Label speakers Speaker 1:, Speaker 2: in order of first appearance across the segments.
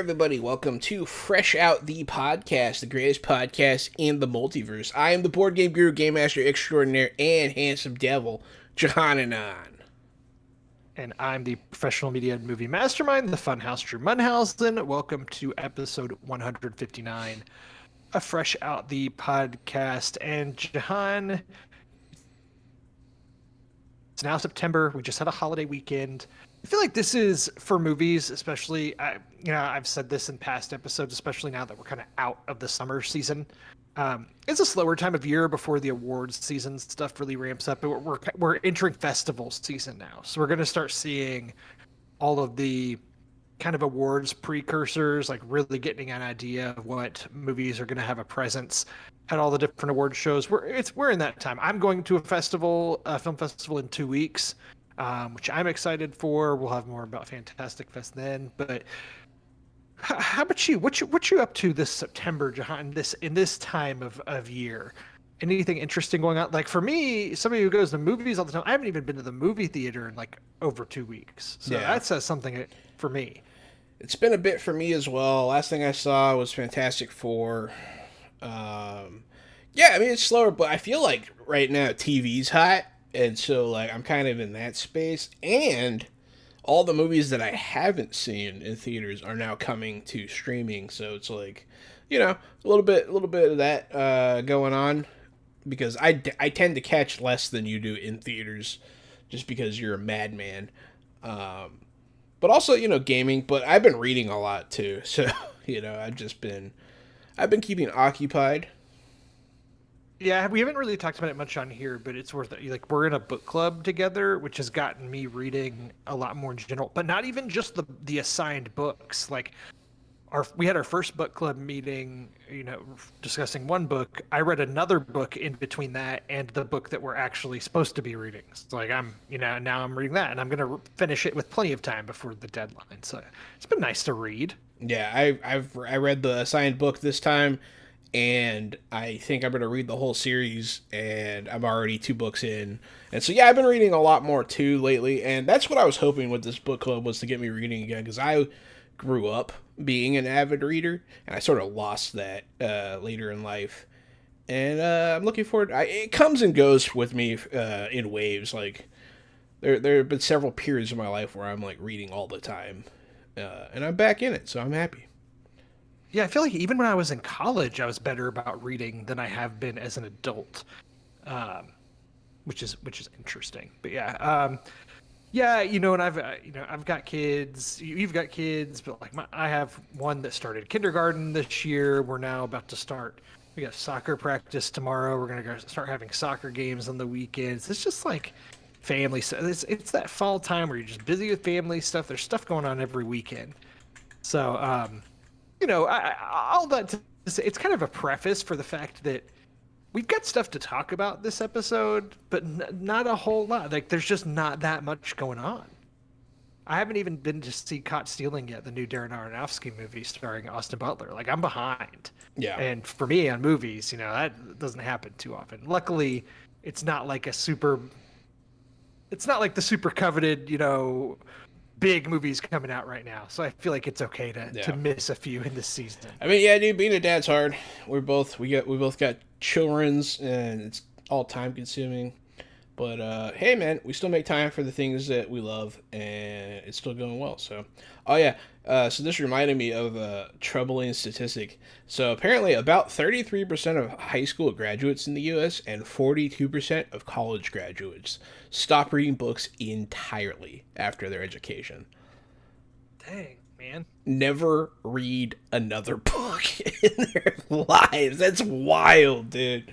Speaker 1: everybody. Welcome to Fresh Out the Podcast, the greatest podcast in the multiverse. I am the board game guru, game master extraordinaire, and handsome devil, Johanan.
Speaker 2: And I'm the professional media and movie mastermind, the Funhouse Drew Munhausen. Welcome to episode 159 of Fresh Out the Podcast. And Jahan, it's now September. We just had a holiday weekend. I feel like this is for movies, especially. I've said this in past episodes, especially now that we're kind of out of the summer season. It's a slower time of year before the awards season stuff really ramps up. But we're entering festival season now, so we're going to start seeing all of the kind of awards precursors, like really getting an idea of what movies are going to have a presence at all the different award shows. We're in that time. I'm going to a film festival in 2 weeks. Which I'm excited for. We'll have more about Fantastic Fest then. But how about you? What you up to this September, Jahan? In this time of year, anything interesting going on? Like for me, somebody who goes to movies all the time, I haven't even been to the movie theater in like over 2 weeks. So that says something for me.
Speaker 1: It's been a bit for me as well. Last thing I saw was Fantastic Four. It's slower, but I feel like right now TV's hot. And so, like, I'm kind of in that space. And all the movies that I haven't seen in theaters are now coming to streaming. So it's like, a little bit of that going on. Because I tend to catch less than you do in theaters just because you're a madman. But also, gaming. But I've been reading a lot, too. So, I've been keeping occupied.
Speaker 2: Yeah, we haven't really talked about it much on here, but it's worth it. Like we're in a book club together, which has gotten me reading a lot more in general, but not even just the assigned books. Like we had our first book club meeting, discussing one book. I read another book in between that and the book that we're actually supposed to be reading. So like now I'm reading that, and I'm gonna finish it with plenty of time before the deadline. So it's been nice to read.
Speaker 1: Yeah, I read the assigned book this time. And I think I'm going to read the whole series, and I'm already 2 books in. And so, I've been reading a lot more, too, lately. And that's what I was hoping with this book club was to get me reading again, because I grew up being an avid reader, and I sort of lost that later in life. And I'm looking forward. It comes and goes with me in waves. Like, there have been several periods in my life where I'm, like, reading all the time. And I'm back in it, so I'm happy.
Speaker 2: Yeah, I feel like even when I was in college, I was better about reading than I have been as an adult, which is interesting. But and I've got kids. You've got kids, but like I have one that started kindergarten this year. We're now about to start. We got soccer practice tomorrow. We're gonna go start having soccer games on the weekends. It's just like family stuff. It's that fall time where you're just busy with family stuff. There's stuff going on every weekend. So. All that to say, it's kind of a preface for the fact that we've got stuff to talk about this episode, but not a whole lot. Like, there's just not that much going on. I haven't even been to see Caught Stealing yet, the new Darren Aronofsky movie starring Austin Butler. Like, I'm behind.
Speaker 1: Yeah.
Speaker 2: And for me on movies, that doesn't happen too often. Luckily, it's not like the super coveted, big movies coming out right now, so I feel like it's okay to miss a few in this season.
Speaker 1: I mean, dude, being a dad's hard. We both got childrens, and it's all time consuming. But hey, man, we still make time for the things that we love, and it's still going well. So, so this reminded me of a troubling statistic. So apparently, about 33% of high school graduates in the U.S. and 42% of college graduates stop reading books entirely after their education.
Speaker 2: Dang, man.
Speaker 1: Never read another book in their lives. That's wild, dude.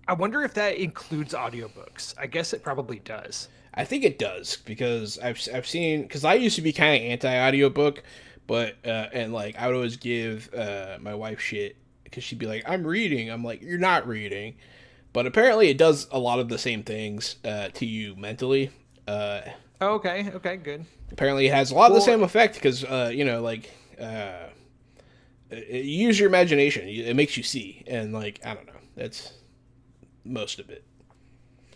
Speaker 2: I wonder if that includes audiobooks. I guess it probably does.
Speaker 1: I think it does, because I've seen, because I used to be kind of anti-audiobook, but and like I would always give my wife shit because she'd be like, I'm reading. I'm like, you're not reading. But apparently it does a lot of the same things to you mentally.
Speaker 2: Okay, good.
Speaker 1: Apparently it has a lot of the same effect because, use your imagination. It makes you see. And, like, I don't know. That's most of it.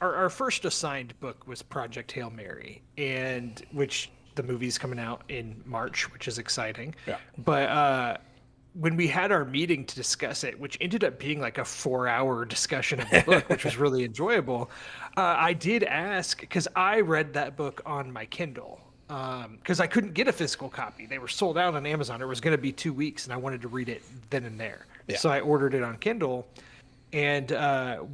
Speaker 2: Our first assigned book was Project Hail Mary, and which the movie's coming out in March, which is exciting.
Speaker 1: Yeah.
Speaker 2: But when we had our meeting to discuss it, which ended up being like a 4-hour discussion of the book, which was really enjoyable, I did ask because I read that book on my Kindle because I couldn't get a physical copy. They were sold out on Amazon. It was going to be 2 weeks, and I wanted to read it then and there.
Speaker 1: Yeah.
Speaker 2: So I ordered it on Kindle. And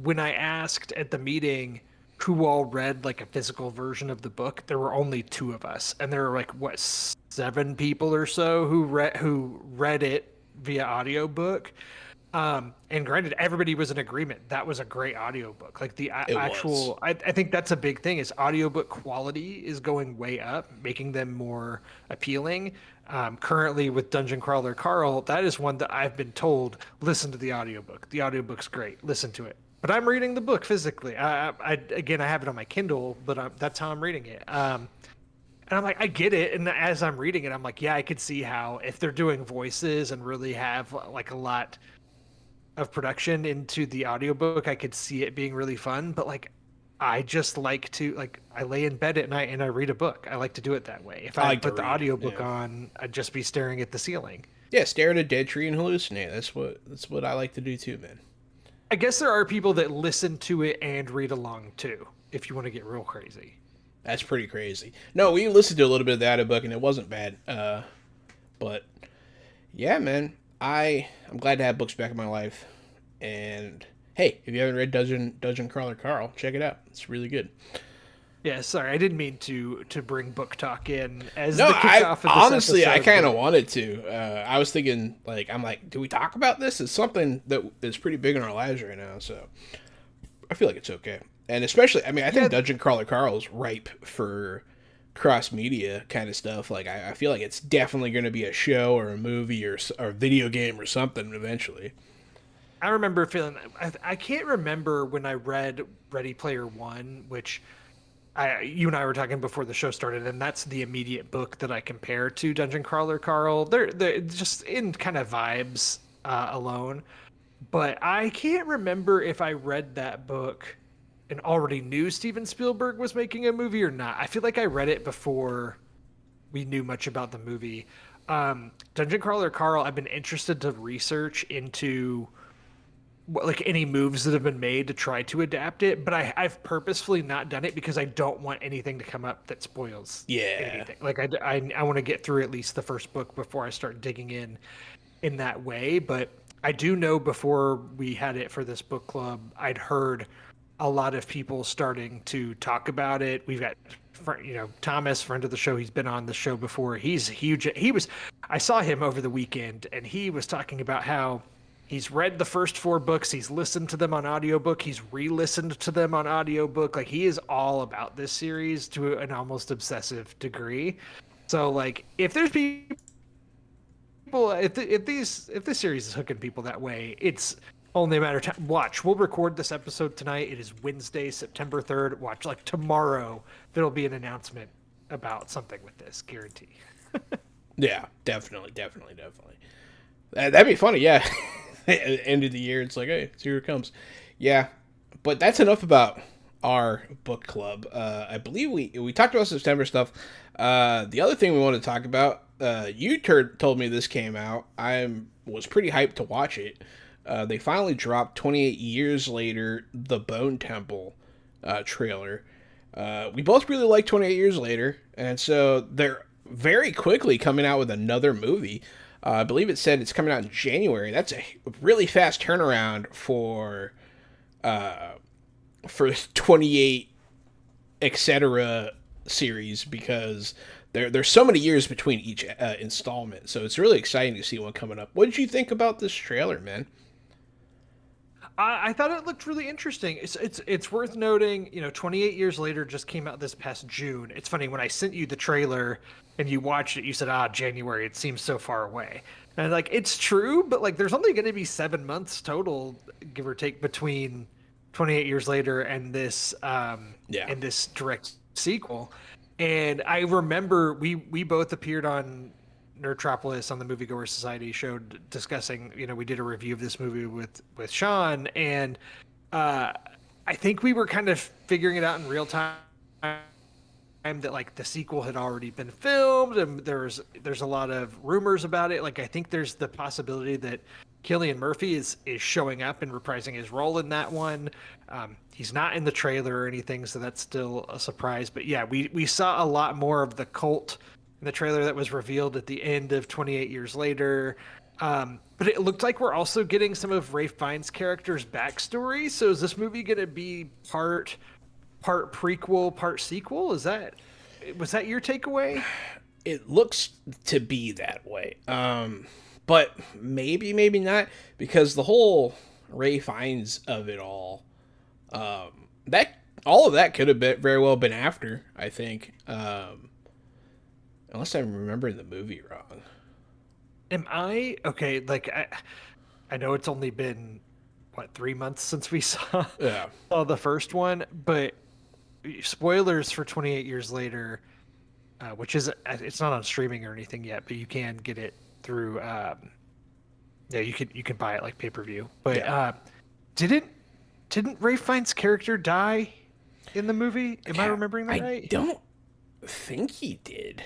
Speaker 2: when I asked at the meeting who all read like a physical version of the book, there were only 2 of us, and there were like what 7 people or so who read it via audiobook. And granted, everybody was in agreement that was a great audiobook. Like the actual, I think that's a big thing is audiobook quality is going way up, making them more appealing. Currently with Dungeon Crawler Carl, that is one that I've been told, listen to the audiobook. The audiobook's great. Listen to it. But I'm reading the book physically. I have it on my Kindle, but that's how I'm reading it. And I'm like, I get it. And as I'm reading it, I'm like, yeah, I could see how if they're doing voices and really have like a lot of production into the audiobook, I could see it being really fun. But like, I just like to like I lay in bed at night and I read a book. I like to do it that way. If I
Speaker 1: like
Speaker 2: put the
Speaker 1: read,
Speaker 2: audiobook on, I'd just be staring at the ceiling.
Speaker 1: Yeah, stare at a dead tree and hallucinate. That's what I like to do too, man.
Speaker 2: I guess there are people that listen to it and read along too, if you want to get real crazy.
Speaker 1: That's pretty crazy. No, we listened to a little bit of the audiobook and it wasn't bad. But yeah, man, I'm glad to have books back in my life. And hey, if you haven't read Dungeon Crawler Carl, check it out. It's really good.
Speaker 2: Yeah, sorry, I didn't mean to bring book talk in as
Speaker 1: No,
Speaker 2: the kickoff of this
Speaker 1: honestly,
Speaker 2: episode,
Speaker 1: I kind of wanted to. I was thinking, like, I'm like, do we talk about this? It's something that is pretty big in our lives right now, so I feel like it's okay. And especially, I mean, I think Dungeon Crawler Carl is ripe for cross-media kind of stuff. Like, I feel like it's definitely going to be a show or a movie or a video game or something eventually.
Speaker 2: I remember feeling, I can't remember when I read Ready Player One, which you and I were talking before the show started, and that's the immediate book that I compare to Dungeon Crawler Carl. They're just in kind of vibes alone. But I can't remember if I read that book and already knew Steven Spielberg was making a movie or not. I feel like I read it before we knew much about the movie. Dungeon Crawler Carl, I've been interested to research into like any moves that have been made to try to adapt it, but I've purposefully not done it because I don't want anything to come up that spoils anything. Like I want to get through at least the first book before I start digging in that way. But I do know before we had it for this book club, I'd heard a lot of people starting to talk about it. We've got Thomas, friend of the show. He's been on the show before. He's huge. I saw him over the weekend and he was talking about how he's read the first 4 books. He's listened to them on audiobook. He's re-listened to them on audiobook. Like he is all about this series to an almost obsessive degree. So like if there's people, if this series is hooking people that way, it's only a matter of time. Watch, we'll record this episode tonight. It is Wednesday, September 3rd. Watch, like tomorrow, there'll be an announcement about something with this, guarantee.
Speaker 1: Yeah, definitely. That'd be funny, yeah. End of the year, it's like, hey, here it comes. Yeah, but that's enough about our book club. I believe we talked about September stuff. The other thing we wanted to talk about, you told me this came out. I was pretty hyped to watch it. They finally dropped 28 years later, the Bone Temple trailer. We both really like 28 years later, and so they're very quickly coming out with another movie. I believe it said it's coming out in January. That's a really fast turnaround for 28 etc. series because there's so many years between each installment. So it's really exciting to see one coming up. What did you think about this trailer, man?
Speaker 2: I thought it looked really interesting. It's worth noting, 28 years later just came out this past June. It's funny, when I sent you the trailer and you watched it, you said, January, it seems so far away. And like, it's true, but like, there's only going to be 7 months total, give or take, between 28 years later and this, and this direct sequel. And I remember we both appeared on Nerdtropolis on the Moviegoer Society show discussing, we did a review of this movie with Sean, and I think we were kind of figuring it out in real time that like the sequel had already been filmed, and there's a lot of rumors about it. Like I think there's the possibility that Cillian Murphy is showing up and reprising his role in that one. He's not in the trailer or anything, so that's still a surprise. But yeah, we saw a lot more of the cult in the trailer that was revealed at the end of 28 Years Later. But it looked like we're also getting some of Ralph Fiennes' character's backstory. So is this movie going to be part prequel, part sequel? Was that your takeaway?
Speaker 1: It looks to be that way. But maybe not, because the whole Ray Fiennes of it all, that all of that could have very well been after, I think. Unless I'm remembering the movie wrong.
Speaker 2: Am I okay? Like I know it's only been what 3 months since we saw
Speaker 1: Yeah.
Speaker 2: saw the first one, but spoilers for 28 Years Later, which is it's not on streaming or anything yet, but you can get it through. Yeah, you can buy it like pay-per-view. But
Speaker 1: Yeah.
Speaker 2: didn't Ray Fiennes' character die in the movie? Am I remembering that right?
Speaker 1: I don't think he did.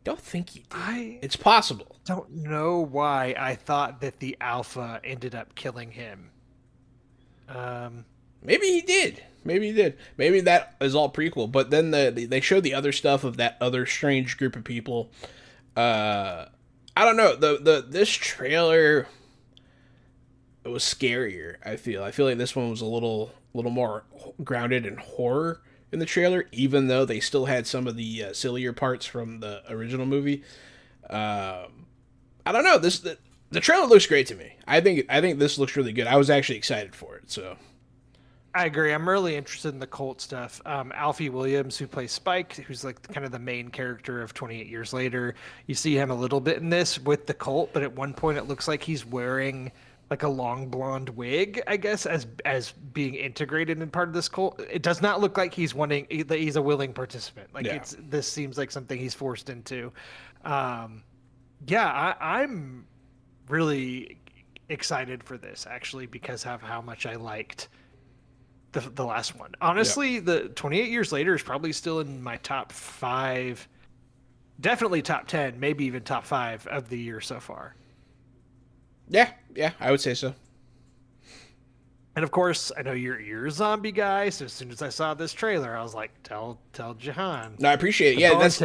Speaker 1: Don't think he did. It's possible.
Speaker 2: Don't know why I thought that the Alpha ended up killing him.
Speaker 1: Maybe he did. Maybe he did. Maybe that is all prequel. But then they showed the other stuff of that other strange group of people. I don't know. This trailer, it was scarier. I feel like this one was a little more grounded in horror in the trailer, even though they still had some of the sillier parts from the original movie. I don't know. The trailer looks great to me. I think this looks really good. I was actually excited for it. So
Speaker 2: I agree. I'm really interested in the cult stuff. Alfie Williams, who plays Spike, who's like kind of the main character of 28 Years Later. You see him a little bit in this with the cult, but at one point it looks like he's wearing like a long blonde wig, I guess, as being integrated in part of this cult. It does not look like he's a willing participant. Like this seems like something he's forced into. I'm really excited for this actually because of how much I liked the last one. Honestly, the 28 Years Later is probably still in my top 5, definitely top 10, maybe even top 5 of the year so far.
Speaker 1: Yeah, I would say so.
Speaker 2: And of course, I know you're a zombie guy, so as soon as I saw this trailer, I was like, tell Jahan.
Speaker 1: No, I appreciate it. Yeah, this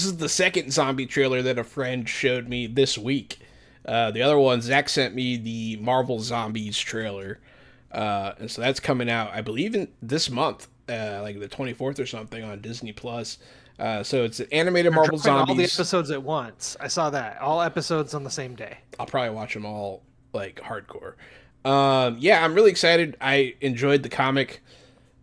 Speaker 1: is the second zombie trailer that a friend showed me this week. The other one, Zach sent me the Marvel Zombies trailer. And so that's coming out, I believe, in this month, like the 24th or something on Disney Plus. So it's an animated Marvel Zombies.
Speaker 2: All the episodes at once. I saw that. All episodes on the same day.
Speaker 1: I'll probably watch them all like hardcore. I'm really excited. I enjoyed the comic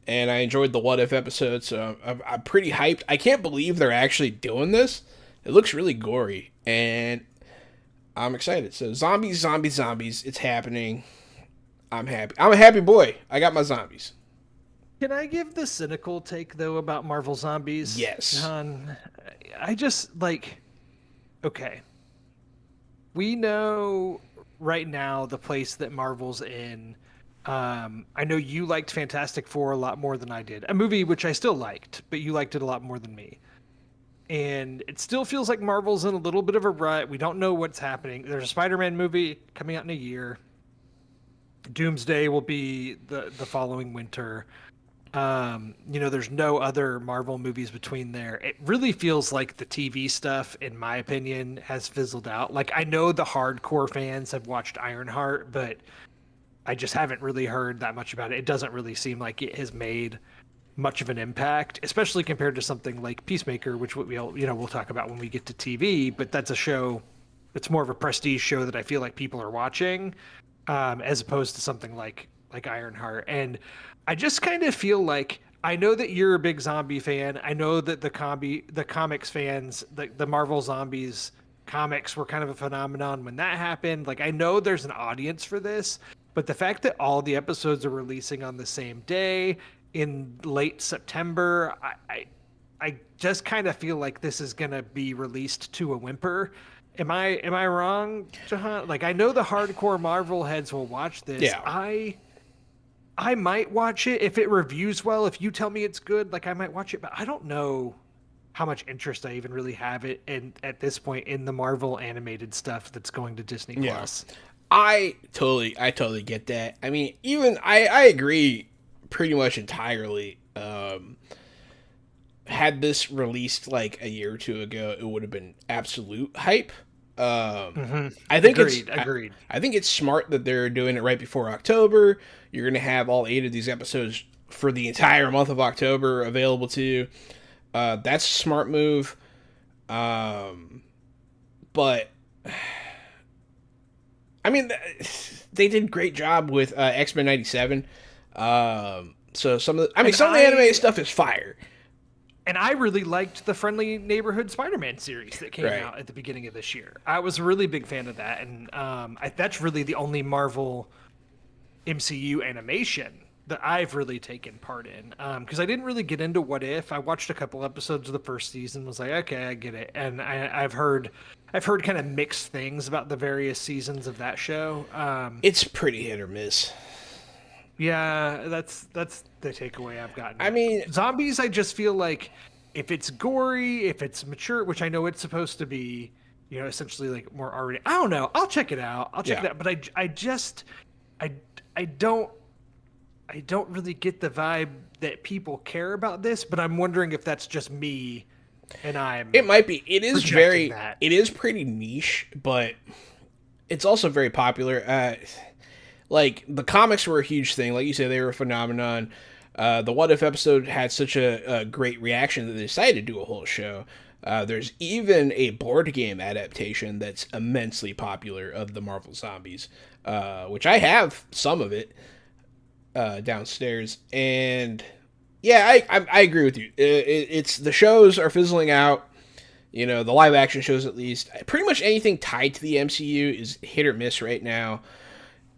Speaker 1: and I enjoyed the What If episode. So I'm pretty hyped. I can't believe they're actually doing this. It looks really gory and I'm excited. So zombies. It's happening. I'm happy. I'm a happy boy. I got my zombies.
Speaker 2: Can I give the cynical take, though, about Marvel Zombies?
Speaker 1: Yes.
Speaker 2: I just, okay. We know right now the place that Marvel's in. I know you liked Fantastic Four a lot more than I did. A movie which I still liked, but you liked it a lot more than me. And it still feels like Marvel's in a little bit of a rut. We don't know what's happening. There's a Spider-Man movie coming out in a year. Doomsday will be the following winter. There's no other Marvel movies between there. It really feels like the TV stuff, in my opinion, has fizzled out. Like, I know the hardcore fans have watched Ironheart, but I just haven't really heard that much about it. It doesn't really seem like it has made much of an impact, especially compared to something like Peacemaker, which we'll talk about when we get to TV. But that's a show. It's more of a prestige show that I feel like people are watching, as opposed to something like Ironheart. And I just kind of feel like, I know that you're a big zombie fan. I know that the comics fans, the Marvel Zombies comics were kind of a phenomenon when that happened. Like, I know there's an audience for this, but the fact that all the episodes are releasing on the same day in late September, I just kind of feel like this is going to be released to a whimper. Am I wrong, Jahan? Like, I know the hardcore Marvel heads will watch this.
Speaker 1: Yeah.
Speaker 2: I might watch it if it reviews well. If you tell me it's good, like I might watch it, but I don't know how much interest I even really have it and at this point in the Marvel animated stuff that's going to Disney
Speaker 1: Yeah.
Speaker 2: Plus.
Speaker 1: I totally get that. I mean, even I agree pretty much entirely. Had this released like a year or two ago, it would have been absolute hype. I think
Speaker 2: Agreed, agreed.
Speaker 1: I think it's smart that they're doing it right before October. You're gonna have all 8 of these episodes for the entire month of October available to you. That's a smart move. But I mean, they did a great job with X-Men '97. So some of the animated stuff is fire.
Speaker 2: And I really liked the Friendly Neighborhood Spider-Man series that came
Speaker 1: Right.
Speaker 2: out at the beginning of this year. I was a really big fan of that, and that's really the only Marvel MCU animation that I've really taken part in. Because I didn't really get into What If. I watched a couple episodes of the first season, was like, okay, I get it. And I've heard kind of mixed things about the various seasons of that show.
Speaker 1: It's pretty hit or miss.
Speaker 2: Yeah, that's the takeaway I've gotten.
Speaker 1: I mean,
Speaker 2: Zombies, I just feel like if it's gory, if it's mature, which I know it's supposed to be, essentially like more R-rated. I don't know. I'll check it out. I'll check
Speaker 1: Yeah.
Speaker 2: it out. But I don't really get the vibe that people care about this. But I'm wondering if that's just me, and
Speaker 1: it might be. It is
Speaker 2: projecting that.
Speaker 1: It is pretty niche, but it's also very popular. Like the comics were a huge thing. Like you said, they were a phenomenon. The What If episode had such a great reaction that they decided to do a whole show. There's even a board game adaptation that's immensely popular of the Marvel Zombies, which I have some of it downstairs. And yeah, I agree with you. It's the shows are fizzling out. The live action shows at least. Pretty much anything tied to the MCU is hit or miss right now.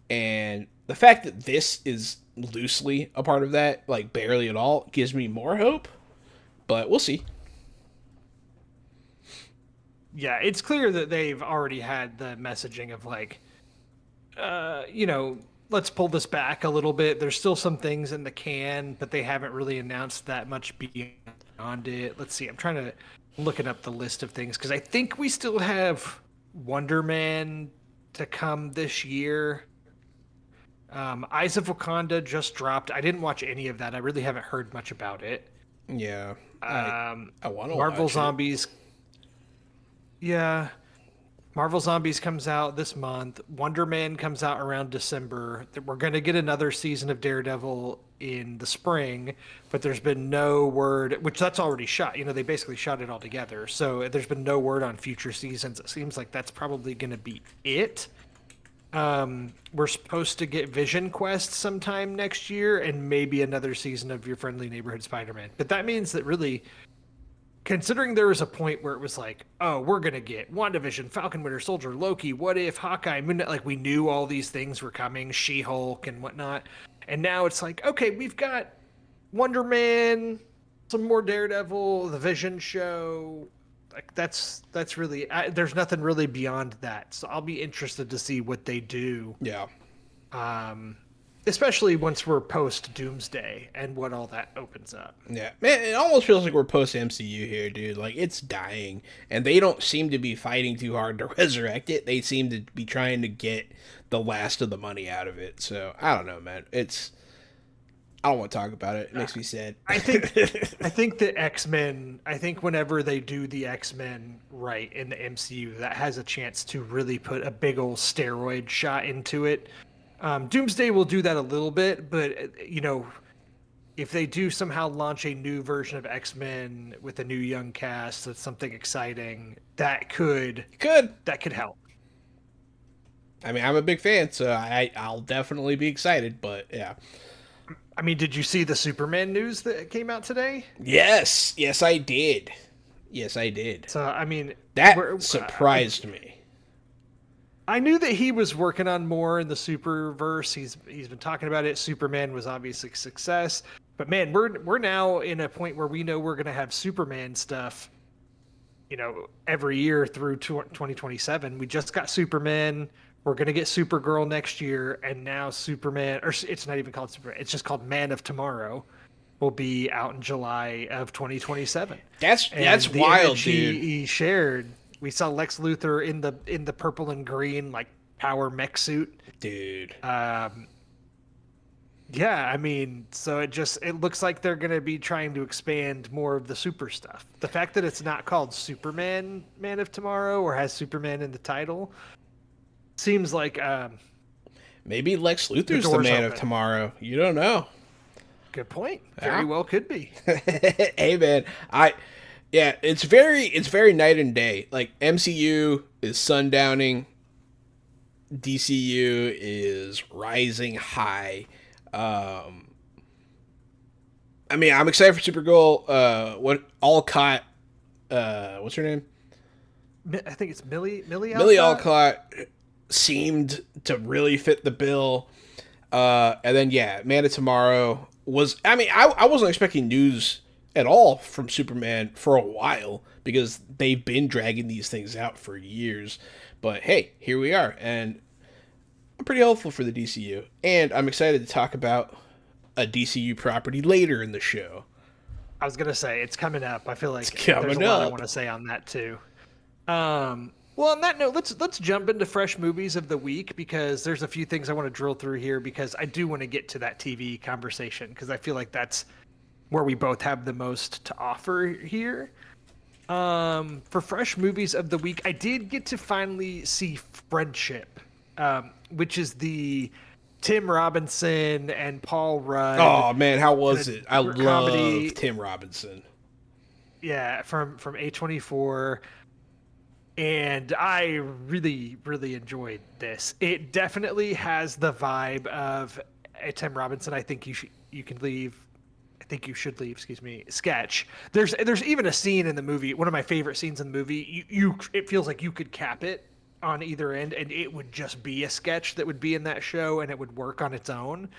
Speaker 1: And the fact that this is loosely a part of that, like barely at all, gives me more hope. But we'll see.
Speaker 2: Yeah, it's clear that they've already had the messaging of like, let's pull this back a little bit. There's still some things in the can, but they haven't really announced that much beyond it. Let's see. I'm trying to looking up the list of things because I think we still have Wonder Man to come this year. Eyes of Wakanda just dropped. I didn't watch any of that. I really haven't heard much about it.
Speaker 1: Yeah, I want to
Speaker 2: Marvel
Speaker 1: watch
Speaker 2: Zombies. Yeah. Marvel Zombies comes out this month. Wonder Man comes out around December. We're going to get another season of Daredevil in the spring, but there's been no word, which that's already shot. They basically shot it all together. So there's been no word on future seasons. It seems like that's probably going to be it. We're supposed to get Vision Quest sometime next year and maybe another season of Your Friendly Neighborhood Spider-Man. But that means that really, considering there was a point where it was like, oh, we're going to get WandaVision, Falcon Winter Soldier, Loki, What If, Hawkeye, Moon Knight, like we knew all these things were coming, She-Hulk and whatnot. And now it's like, okay, we've got Wonder Man, some more Daredevil, the Vision show. Like that's really there's nothing really beyond that. So I'll be interested to see what they do.
Speaker 1: Yeah.
Speaker 2: Especially once we're post Doomsday and what all that opens up.
Speaker 1: Yeah. Man, it almost feels like we're post MCU here, dude. Like it's dying, and they don't seem to be fighting too hard to resurrect it. They seem to be trying to get the last of the money out of it. So I don't know, man. I don't want to talk about it. It makes me sad.
Speaker 2: I think the X-Men, I think whenever they do the X-Men right in the MCU, that has a chance to really put a big old steroid shot into it. Doomsday will do that a little bit, but if they do somehow launch a new version of X-Men with a new young cast, that's something exciting, that could help.
Speaker 1: I mean, I'm a big fan, so I'll definitely be excited, but yeah.
Speaker 2: I mean, did you see the Superman news that came out today?
Speaker 1: Yes, I did.
Speaker 2: So, I mean,
Speaker 1: that surprised me.
Speaker 2: I knew that he was working on more in the Superverse. He's been talking about it. Superman was obviously a success, but man, we're now in a point where we know we're going to have Superman stuff, every year through 2027. We just got Superman. We're gonna get Supergirl next year, and now Superman, or it's not even called Superman. It's just called Man of Tomorrow, will be out in July of 2027.
Speaker 1: That's
Speaker 2: And the
Speaker 1: wild,
Speaker 2: image
Speaker 1: dude.
Speaker 2: he shared, we saw Lex Luthor in the purple and green like power mech suit.
Speaker 1: Dude.
Speaker 2: Um, yeah, I mean, so it looks like they're gonna be trying to expand more of the super stuff. The fact that it's not called Superman Man of Tomorrow or has Superman in the title seems like
Speaker 1: Maybe Lex
Speaker 2: the
Speaker 1: Luthor's the
Speaker 2: door's
Speaker 1: man of
Speaker 2: open.
Speaker 1: tomorrow. You don't know.
Speaker 2: Good point. Very
Speaker 1: Yeah.
Speaker 2: well could be.
Speaker 1: Hey man, yeah, it's very night and day. Like MCU is sundowning, DCU is rising high. Um, I mean, I'm excited for Supergirl. What Alcott? What's her name?
Speaker 2: I think it's Millie
Speaker 1: Millie
Speaker 2: Alcott.
Speaker 1: Alcott seemed to really fit the bill. And then yeah, Man of Tomorrow was. I mean, I wasn't expecting news at all from Superman for a while because they've been dragging these things out for years. But hey, here we are, and I'm pretty hopeful for the DCU, and I'm excited to talk about a DCU property later in the show.
Speaker 2: I was gonna say it's coming up. I feel
Speaker 1: It's
Speaker 2: like there's a
Speaker 1: coming
Speaker 2: lot I
Speaker 1: up.
Speaker 2: want to say on that too. Well, on that note, let's jump into fresh movies of the week because there's a few things I want to drill through here because I do want to get to that TV conversation because I feel like that's where we both have the most to offer here. For fresh movies of the week, I did get to finally see Friendship, which is the Tim Robinson and Paul Rudd
Speaker 1: Oh man, how
Speaker 2: in
Speaker 1: was
Speaker 2: a
Speaker 1: it? I
Speaker 2: dark
Speaker 1: love
Speaker 2: comedy.
Speaker 1: Tim Robinson.
Speaker 2: Yeah, from A24, and I really enjoyed this. It definitely has the vibe of a Tim Robinson. I think you can leave. I think you should leave. Excuse me. Sketch. There's even a scene in the movie. One of my favorite scenes in the movie. It feels like you could cap it on either end, and it would just be a sketch that would be in that show, and it would work on its own.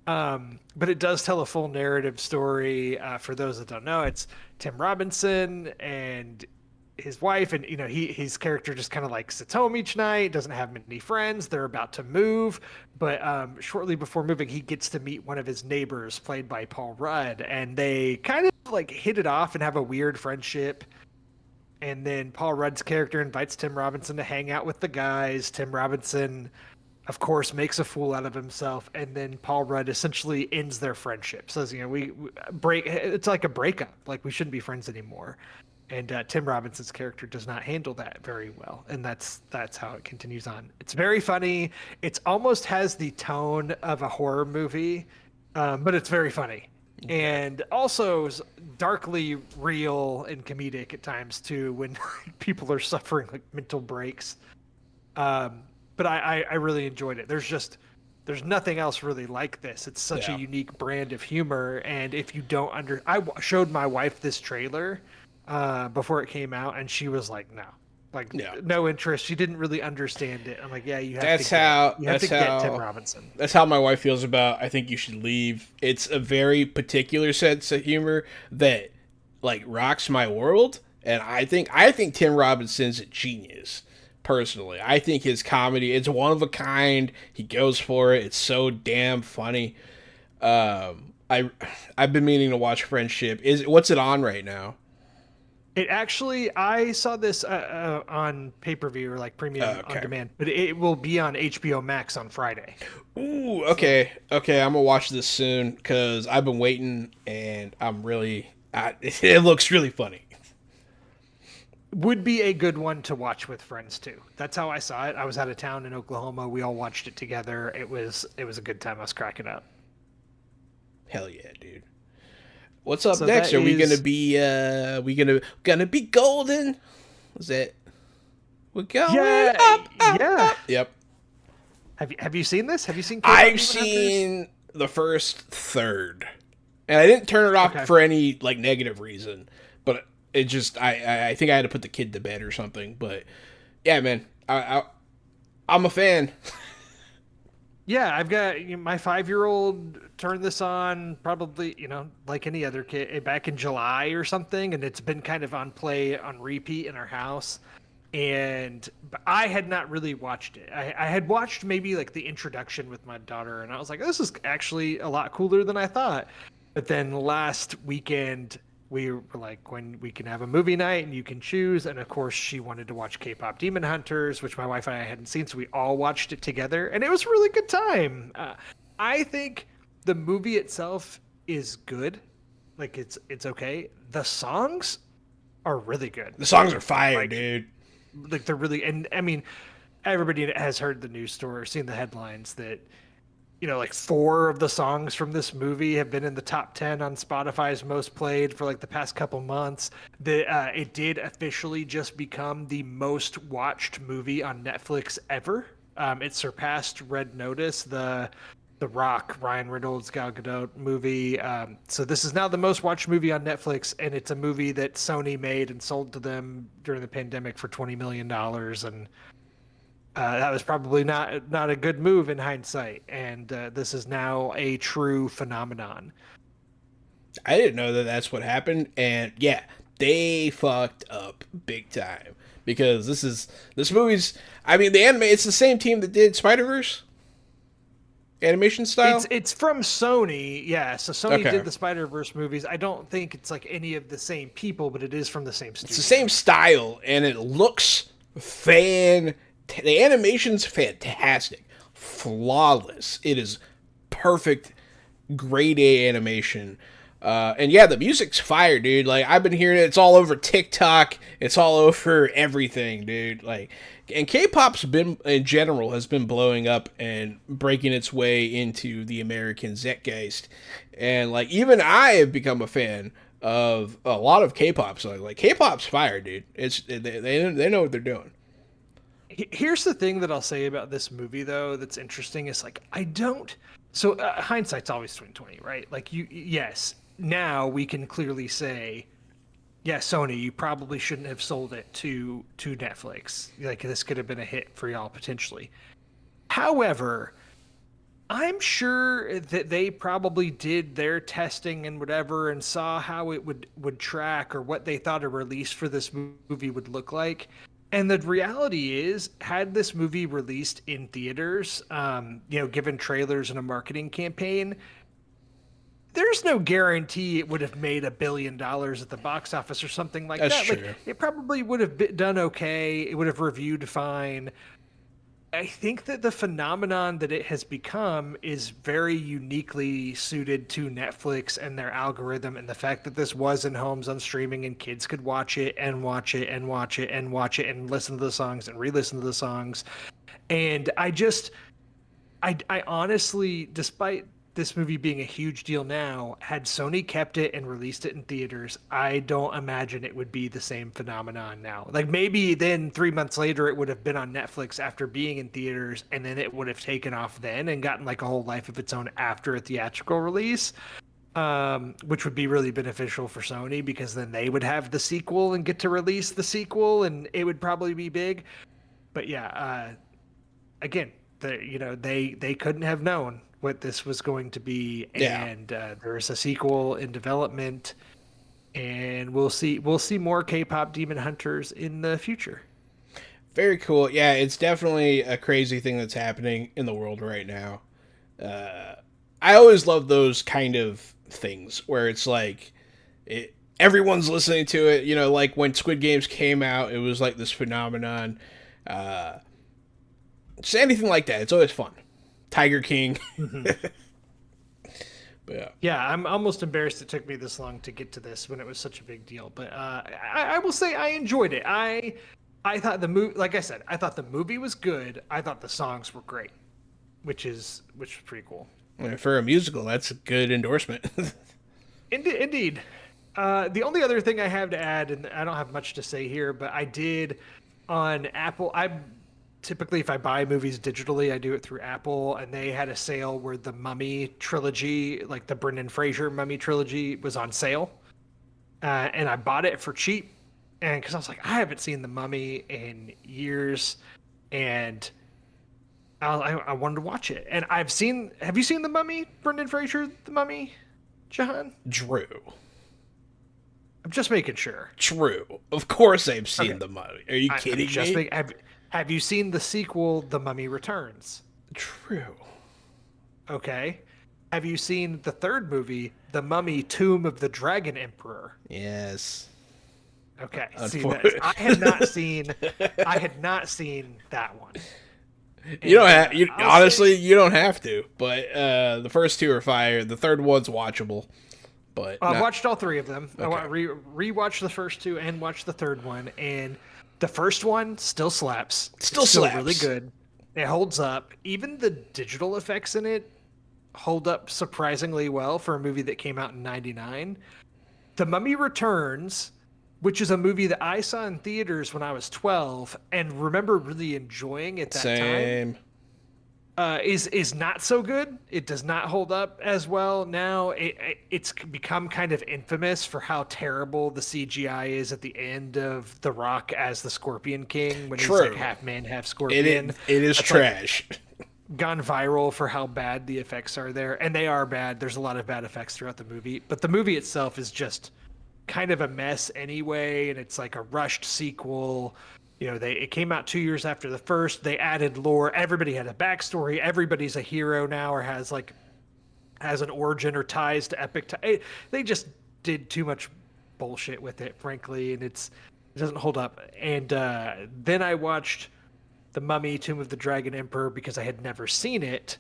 Speaker 2: But it does tell a full narrative story. For those that don't know, it's Tim Robinson and his wife, and his character just kind of like sits home each night, doesn't have many friends. They're about to move, but shortly before moving, he gets to meet one of his neighbors, played by Paul Rudd, and they kind of like hit it off and have a weird friendship. And then Paul Rudd's character invites Tim Robinson to hang out with the guys. Tim Robinson, of course, makes a fool out of himself, and then Paul Rudd essentially ends their friendship. Says, we break. It's like a breakup. Like we shouldn't be friends anymore. And Tim Robinson's character does not handle that very well, and that's how it continues on. It's very funny. It's almost has the tone of a horror movie, but it's very funny,
Speaker 1: Okay.
Speaker 2: and also darkly real and comedic at times too when people are suffering like mental breaks. But I really enjoyed it. There's nothing else really like this. It's such a
Speaker 1: Yeah.
Speaker 2: unique brand of humor, and if you don't showed my wife this trailer before it came out, and she was like, no, like
Speaker 1: Yeah.
Speaker 2: no interest. She didn't really understand it. I'm like, yeah,
Speaker 1: That's how
Speaker 2: you have to
Speaker 1: that's
Speaker 2: get Tim
Speaker 1: how
Speaker 2: Robinson.
Speaker 1: that's how my wife feels about I think you should leave. It's a very particular sense of humor that like rocks my world, and I think Tim Robinson's a genius. Personally, I think his comedy it's one of a kind. He goes for it. It's so damn funny. I've been meaning to watch Friendship. Is what's it on right now?
Speaker 2: It actually, I saw this on pay per view or like premium on
Speaker 1: Okay.
Speaker 2: demand, but it will be on HBO Max on Friday.
Speaker 1: Ooh,
Speaker 2: So
Speaker 1: okay, okay. I'm gonna watch this soon because I've been waiting, and I'm really. It looks really funny.
Speaker 2: would be a good one to watch with friends too. That's how I saw it. I was out of town in Oklahoma. We all watched it together. It was a good time. I was cracking up.
Speaker 1: Hell yeah, dude. What's up
Speaker 2: So
Speaker 1: next?
Speaker 2: that
Speaker 1: Are we gonna
Speaker 2: is
Speaker 1: be? We gonna be golden? Is that? We're going
Speaker 2: yeah,
Speaker 1: up, up,
Speaker 2: yeah.
Speaker 1: up. Yep.
Speaker 2: Have you seen this? Have you seen K-pop
Speaker 1: I've
Speaker 2: Demon Hunters?
Speaker 1: seen the first third, and I didn't turn it off
Speaker 2: Okay.
Speaker 1: for any like negative reason, but it just I think I had to put the kid to bed or something. But yeah, man, I'm a fan.
Speaker 2: Yeah, I've got my 5-year-old turned this on probably, like any other kid back in July or something, and it's been kind of on play on repeat in our house. and but I had not really watched it. I had watched maybe like the introduction with my daughter, and I was like, this is actually a lot cooler than I thought. But then last weekend, we were like, when we can have a movie night and you can choose. And of course, she wanted to watch K-pop Demon Hunters, which my wife and I hadn't seen, so we all watched it together, and it was a really good time. I think the movie itself is good, like it's okay. The songs are really good.
Speaker 1: The songs are fire,
Speaker 2: Like
Speaker 1: dude.
Speaker 2: like they're really, and I mean, everybody has heard the news story, seen the headlines that like four of the songs from this movie have been in the top 10 on Spotify's most played for like the past couple months. It did officially just become the most watched movie on Netflix ever. It surpassed Red Notice, the Rock, Ryan Reynolds, Gal Gadot movie. So this is now the most watched movie on Netflix, and it's a movie that Sony made and sold to them during the pandemic for $20 million. And that was probably not a good move in hindsight. And this is now a true phenomenon.
Speaker 1: I didn't know that that's what happened, and yeah, they fucked up big time because this movie's. I mean, the anime. It's the same team that did Spider Verse animation style.
Speaker 2: It's from Sony, yeah. So Sony
Speaker 1: Okay.
Speaker 2: did the Spider-Verse movies. I don't think it's like any of the same people, but it is from the same
Speaker 1: It's the
Speaker 2: studio.
Speaker 1: same style, and it looks fan. The animation's fantastic, flawless. It is perfect, grade A animation. And yeah, the music's fire, dude. Like I've been hearing it. It's all over TikTok. It's all over everything, dude. Like, and K-pop's been in general has been blowing up and breaking its way into the American zeitgeist. And like even I have become a fan of a lot of K-pop. So like K-pop's fire, dude. It's they know what they're doing.
Speaker 2: Here's the thing that I'll say about this movie, though, that's interesting is like I don't. So hindsight's always 2020, right? Like yes, now we can clearly say, yeah, Sony, you probably shouldn't have sold it to Netflix. Like this could have been a hit for y'all potentially. However, I'm sure that they probably did their testing and whatever and saw how it would track or what they thought a release for this movie would look like. And the reality is, had this movie released in theaters, given trailers and a marketing campaign, there's no guarantee it would have made $1 billion at the box office or something like
Speaker 1: That's
Speaker 2: that. Like
Speaker 1: true.
Speaker 2: it probably would have done okay. It would have reviewed fine. I think that the phenomenon that it has become is very uniquely suited to Netflix and their algorithm, and the fact that this was in homes on streaming and kids could watch it and watch it and watch it and watch it and listen to the songs and re-listen to the songs. And I honestly, despite this movie being a huge deal now, had Sony kept it and released it in theaters, I don't imagine it would be the same phenomenon now. Like maybe then 3 months later it would have been on Netflix after being in theaters, and then it would have taken off then and gotten like a whole life of its own after a theatrical release. Which would be really beneficial for Sony because then they would have the sequel and get to release the sequel, and it would probably be big. But yeah, again, they couldn't have known what this was going to be,
Speaker 1: Yeah.
Speaker 2: and there's a sequel in development, and we'll see more K-pop Demon Hunters in the future.
Speaker 1: Very cool. Yeah, it's definitely a crazy thing that's happening in the world right now. I always love those kind of things where it's like everyone's listening to it. You know, like when Squid Games came out, it was like this phenomenon. Uh, just anything like that. It's always fun. Tiger King.
Speaker 2: Mhm.
Speaker 1: But yeah.
Speaker 2: Yeah, I'm almost embarrassed it took me this long to get to this when it was such a big deal. But I will say I enjoyed it. I thought the movie, like I said, I thought the movie was good. I thought the songs were great, which was pretty cool.
Speaker 1: For a musical, that's a good endorsement.
Speaker 2: Indeed. The only other thing I have to add, and I don't have much to say here, but I did on Apple. I typically, if I buy movies digitally, I do it through Apple, and they had a sale where the Mummy trilogy, like the Brendan Fraser Mummy trilogy, was on sale, and I bought it for cheap, and because I was like, I haven't seen the Mummy in years, and I wanted to watch it, and I've seen. Have you seen the Mummy, Brendan Fraser, the Mummy, Jahan?
Speaker 1: Drew.
Speaker 2: I'm just making sure.
Speaker 1: True. Of course I've
Speaker 2: Okay.
Speaker 1: seen The Mummy. Are you
Speaker 2: I'm
Speaker 1: kidding
Speaker 2: just
Speaker 1: me?
Speaker 2: have you seen the sequel, The Mummy Returns?
Speaker 1: True.
Speaker 2: Okay. Have you seen the third movie, The Mummy Tomb of the Dragon Emperor?
Speaker 1: Yes.
Speaker 2: Okay. See that
Speaker 1: Unfortunately.
Speaker 2: I had not seen that one.
Speaker 1: You don't
Speaker 2: And
Speaker 1: have you
Speaker 2: I'll
Speaker 1: honestly
Speaker 2: say
Speaker 1: you don't have to, but the first two are fire. The third one's watchable, but
Speaker 2: I've
Speaker 1: not
Speaker 2: watched all three of them. I
Speaker 1: okay.
Speaker 2: rewatched the first two and watched the third one, and the first one still slaps.
Speaker 1: Still
Speaker 2: It's still really
Speaker 1: slaps.
Speaker 2: good. It holds up. Even the digital effects in it hold up surprisingly well for a movie that came out in '99. The Mummy Returns, which is a movie that I saw in theaters when I was 12 and remember really enjoying at that time,
Speaker 1: Same.
Speaker 2: is not so good. It does not hold up as well now. It's become kind of infamous for how terrible the CGI is at the end of The Rock as the Scorpion King when he's like
Speaker 1: True.
Speaker 2: half man, half
Speaker 1: It
Speaker 2: scorpion.
Speaker 1: it is
Speaker 2: That's like
Speaker 1: trash.
Speaker 2: gone viral for how bad the effects are there, and they are bad. There's a lot of bad effects throughout the movie, but the movie itself is just kind of a mess anyway, and it's like a rushed sequel. It came out 2 years after the first. They added lore. Everybody had a backstory. Everybody's a hero now, or has an origin or ties to epic. They just did too much bullshit with it, frankly, and it doesn't hold up. And then I watched The Mummy, Tomb of the Dragon Emperor because I had never seen it,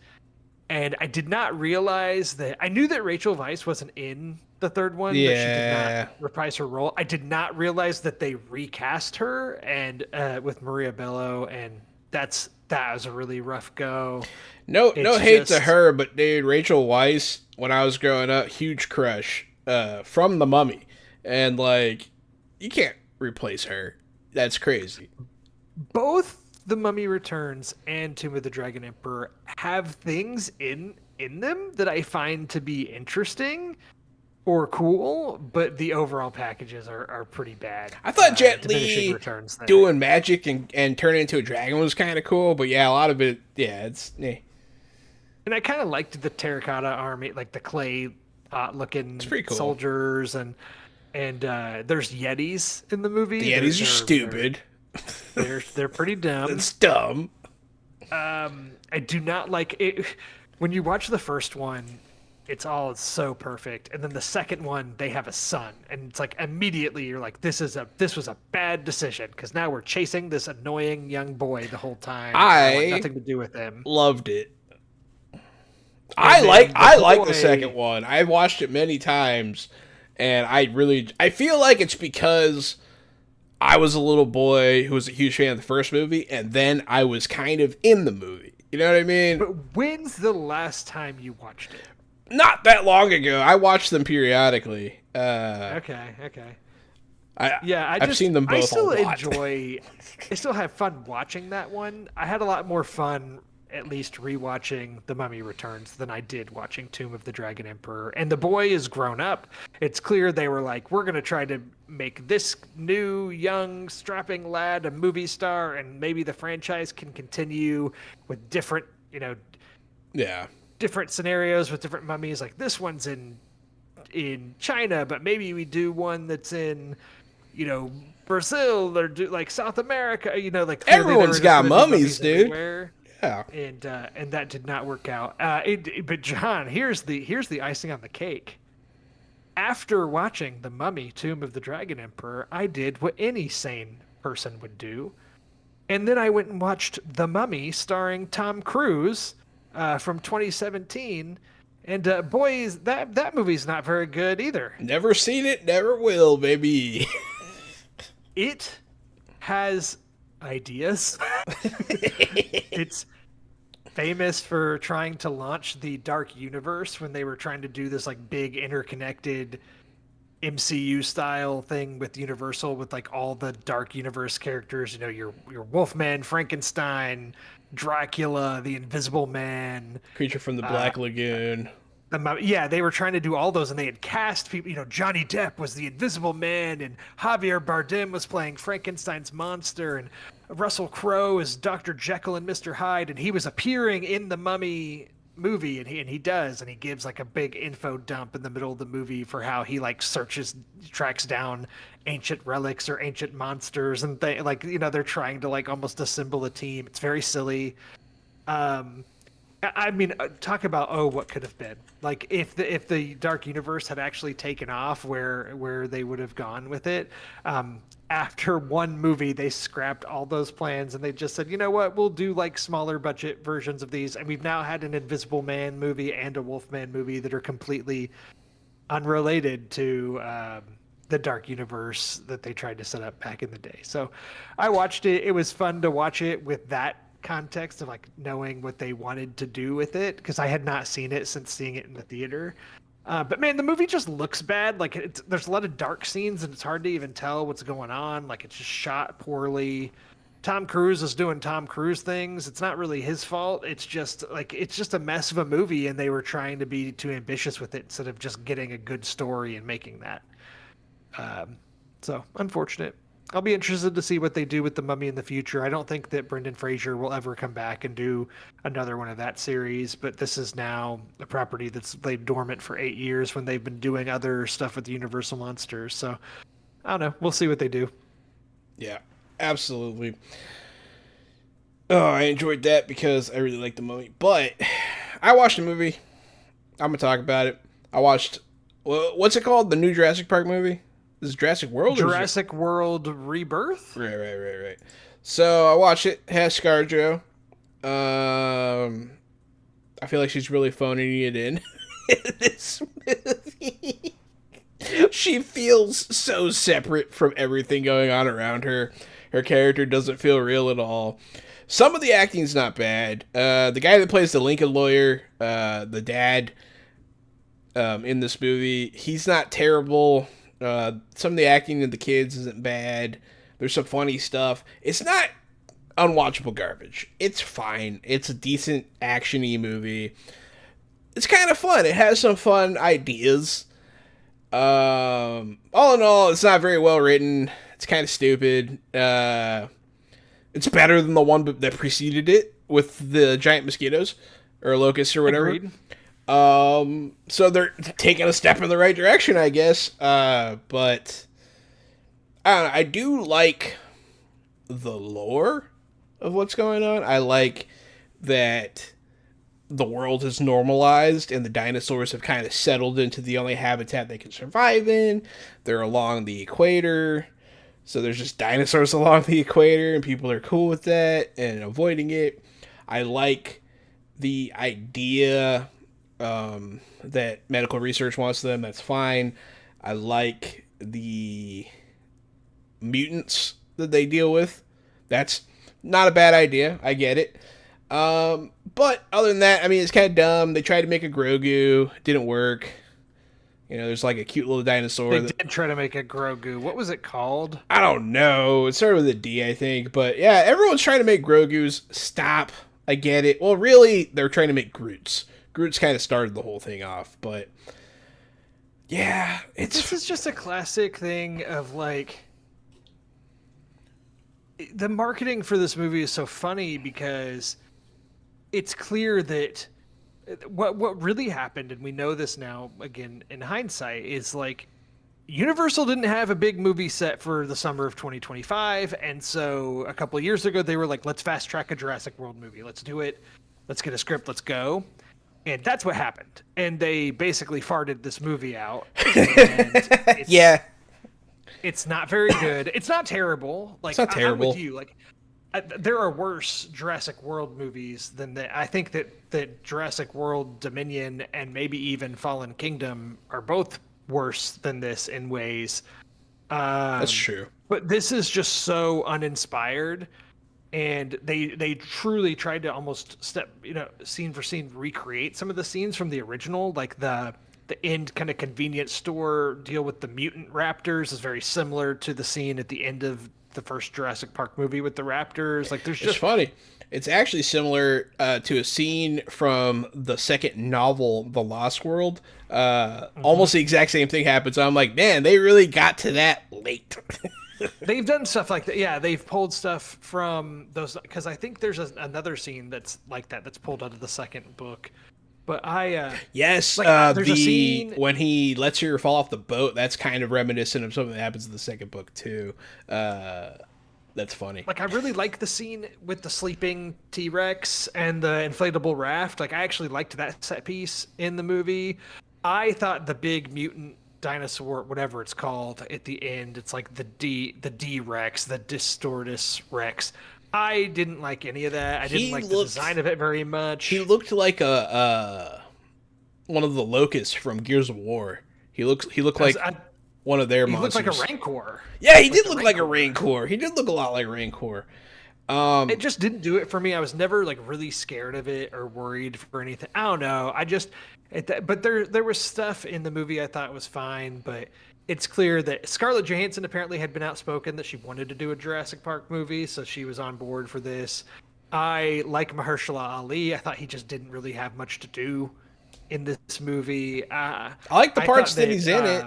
Speaker 2: and I did not realize that. I knew that Rachel Weisz wasn't in the third one, that she did
Speaker 1: Yeah.
Speaker 2: not reprise her role. I did not realize that they recast her and with Maria Bello, and that was a really rough go.
Speaker 1: No
Speaker 2: It's
Speaker 1: hate to
Speaker 2: just
Speaker 1: her, but dude, Rachel Weisz, when I was growing up, huge crush from The Mummy. And like you can't replace her. That's crazy.
Speaker 2: both The Mummy Returns and Tomb of the Dragon Emperor have things in them that I find to be interesting or cool, but the overall packages are pretty bad.
Speaker 1: I thought Jet
Speaker 2: Diminishing
Speaker 1: Li
Speaker 2: returns there.
Speaker 1: doing magic and turning into a dragon was kind of cool, but yeah, a lot of it, yeah, it's
Speaker 2: And I kind of liked the terracotta army, like the clay pot looking
Speaker 1: pretty cool.
Speaker 2: soldiers, and there's Yetis in the movie.
Speaker 1: the Yetis are stupid.
Speaker 2: They're pretty dumb.
Speaker 1: It's dumb.
Speaker 2: I do not like it when you watch the first one. It's all so perfect, and then the second one they have a son, and it's like immediately you're like, this was a bad decision because now we're chasing this annoying young boy the whole time. I want nothing to do with him.
Speaker 1: Loved it.
Speaker 2: And
Speaker 1: I
Speaker 2: the
Speaker 1: like the
Speaker 2: boy-
Speaker 1: second one. I've watched it many times, and I feel like it's because I was a little boy who was a huge fan of the first movie, and then I was kind of in the movie. You know what I mean?
Speaker 2: But when's the last time you watched it?
Speaker 1: Not that long ago. I watched them periodically.
Speaker 2: Okay.
Speaker 1: I've seen them both
Speaker 2: I still
Speaker 1: a lot.
Speaker 2: I still have fun watching that one. I had a lot more fun, at least rewatching The Mummy Returns than I did watching Tomb of the Dragon Emperor. And the boy is grown up. It's clear they were like, we're going to try to make this new, young, strapping lad a movie star, and maybe the franchise can continue with different,
Speaker 1: Yeah.
Speaker 2: different scenarios with different mummies. Like this one's in China, but maybe we do one that's in, Brazil or do like South America. Like clearly there
Speaker 1: Everyone's
Speaker 2: were
Speaker 1: got
Speaker 2: just gonna be
Speaker 1: mummies, dude.
Speaker 2: everywhere.
Speaker 1: Yeah.
Speaker 2: And that did not work out. But John, here's the icing on the cake. After watching The Mummy, Tomb of the Dragon Emperor, I did what any sane person would do, and then I went and watched The Mummy, starring Tom Cruise, from 2017. And boys, that movie's not very good either.
Speaker 1: Never seen it, never will, baby.
Speaker 2: It has ideas. It's famous for trying to launch the Dark Universe when they were trying to do this like big interconnected MCU style thing with Universal, with like all the Dark Universe characters, your Wolfman, Frankenstein, Dracula, the Invisible Man.
Speaker 1: Creature from the Black Lagoon.
Speaker 2: Yeah, they were trying to do all those, and they had cast people. Johnny Depp was the Invisible Man, and Javier Bardem was playing Frankenstein's monster, and Russell Crowe is Dr. Jekyll and Mr. Hyde, and he was appearing in the Mummy movie, and he does, and he gives like a big info dump in the middle of the movie for how he like tracks down ancient relics or ancient monsters, and they like they're trying to like almost assemble a team. It's very silly. Um, I mean, talk about what could have been. Like if the Dark Universe had actually taken off, where they would have gone with it. After one movie, they scrapped all those plans and they just said, you know what, we'll do like smaller budget versions of these. And we've now had an Invisible Man movie and a Wolfman movie that are completely unrelated to the Dark Universe that they tried to set up back in the day. So I watched it. It was fun to watch it with that context of like knowing what they wanted to do with it, because I had not seen it since seeing it in the theater. But man, the movie just looks bad. Like there's a lot of dark scenes and it's hard to even tell what's going on. Like it's just shot poorly. Tom Cruise is doing Tom Cruise things. It's not really his fault. It's just a mess of a movie, and they were trying to be too ambitious with it instead of just getting a good story and making that. So unfortunate. I'll be interested to see what they do with the Mummy in the future. I don't think that Brendan Fraser will ever come back and do another one of that series, but this is now a property that's laid dormant for 8 years when they've been doing other stuff with the Universal Monsters. So I don't know. We'll see what they do.
Speaker 1: Yeah, absolutely. Oh, I enjoyed that because I really liked the Mummy. But I watched a movie. I'm going to talk about it. I watched, what's it called? The new Jurassic Park movie? This is Jurassic World?
Speaker 2: Jurassic World Rebirth?
Speaker 1: Right. So I watched it. It has ScarJo. I feel like she's really phoning it in this movie. She feels so separate from everything going on around her. Her character doesn't feel real at all. Some of the acting's not bad. The guy that plays the Lincoln lawyer, the dad, in this movie, he's not terrible. Some of the acting of the kids isn't bad. There's some funny stuff. It's not unwatchable garbage. It's fine. It's a decent action-y movie. It's kind of fun. It has some fun ideas. All in all, it's not very well written. It's kind of stupid. It's better than the one that preceded it with the giant mosquitoes or locusts or whatever.
Speaker 2: Agreed.
Speaker 1: So they're taking a step in the right direction, I guess. But I don't know, I do like the lore of what's going on. I like that the world is normalized and the dinosaurs have kind of settled into the only habitat they can survive in. They're along the equator. So there's just dinosaurs along the equator and people are cool with that and avoiding it. I like the idea that medical research wants them. That's fine. I like the mutants that they deal with. That's not a bad idea. I get it. But other than that, I mean, it's kind of dumb. They tried to make a Grogu. Didn't work. You know, there's like a cute little dinosaur.
Speaker 2: They did try to make a Grogu. What was it called?
Speaker 1: I don't know. It started with a D, I think. But yeah, everyone's trying to make Grogus. Stop. I get it. Well, really, they're trying to make Groots. Groots kind of started the whole thing off. But yeah,
Speaker 2: this is just a classic thing of like, the marketing for this movie is so funny because it's clear that what really happened, and we know this now again in hindsight, is like Universal didn't have a big movie set for the summer of 2025, and so a couple of years ago they were like, let's fast track a Jurassic World movie. Let's do it. Let's get a script. Let's go. And that's what happened. And they basically farted this movie out. And
Speaker 1: yeah.
Speaker 2: It's not very good. It's not terrible. Like,
Speaker 1: it's not terrible.
Speaker 2: I'm with you. Like, there are worse Jurassic World movies than that. I think that Jurassic World Dominion and maybe even Fallen Kingdom are both worse than this in ways.
Speaker 1: That's true.
Speaker 2: But this is just so uninspired, and they truly tried to almost scene for scene recreate some of the scenes from the original, like the end kind of convenience store deal with the mutant raptors is very similar to the scene at the end of the first Jurassic Park movie with the raptors. Like, there's just...
Speaker 1: It's funny. It's actually similar to a scene from the second novel, The Lost World. Almost the exact same thing happens. I'm like, man, they really got to that late.
Speaker 2: They've done stuff like that. Yeah, they've pulled stuff from those, because I think there's another scene that's like that, that's pulled out of the second book. But I
Speaker 1: Yes,
Speaker 2: like there's a scene.
Speaker 1: when he lets her fall off the boat, that's kind of reminiscent of something that happens in the second book too. That's funny.
Speaker 2: Like I really like the scene with the sleeping T-Rex and the inflatable raft. Like I actually liked that set piece in the movie. I thought the big mutant dinosaur, whatever it's called at the end, it's like the D Rex, the Distortus Rex. I didn't like any of that. I didn't like the design of it very much.
Speaker 1: He looked like a one of the locusts from Gears of War. He looked like one of their monsters.
Speaker 2: He looked like a Rancor.
Speaker 1: Yeah, he did look like a Rancor. He did look a lot like Rancor.
Speaker 2: It just didn't do it for me. I was never like really scared of it or worried for anything. I don't know. But there was stuff in the movie I thought was fine, but it's clear that Scarlett Johansson apparently had been outspoken that she wanted to do a Jurassic Park movie, so she was on board for this. I like Mahershala Ali. I thought he just didn't really have much to do in this movie.
Speaker 1: I like the parts that he's in it.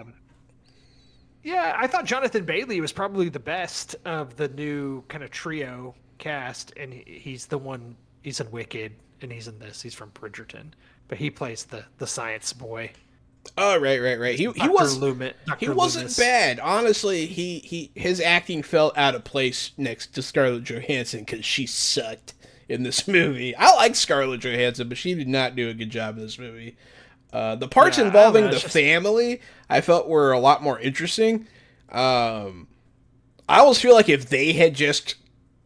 Speaker 2: Yeah, I thought Jonathan Bailey was probably the best of the new kind of trio cast, and he's the one. He's in Wicked, and he's in this. He's from Bridgerton, but he plays the science boy.
Speaker 1: Oh, right. He wasn't bad. Honestly, his acting felt out of place next to Scarlett Johansson because she sucked in this movie. I like Scarlett Johansson, but she did not do a good job in this movie. The parts involving the family, I felt were a lot more interesting. I always feel like if they had just,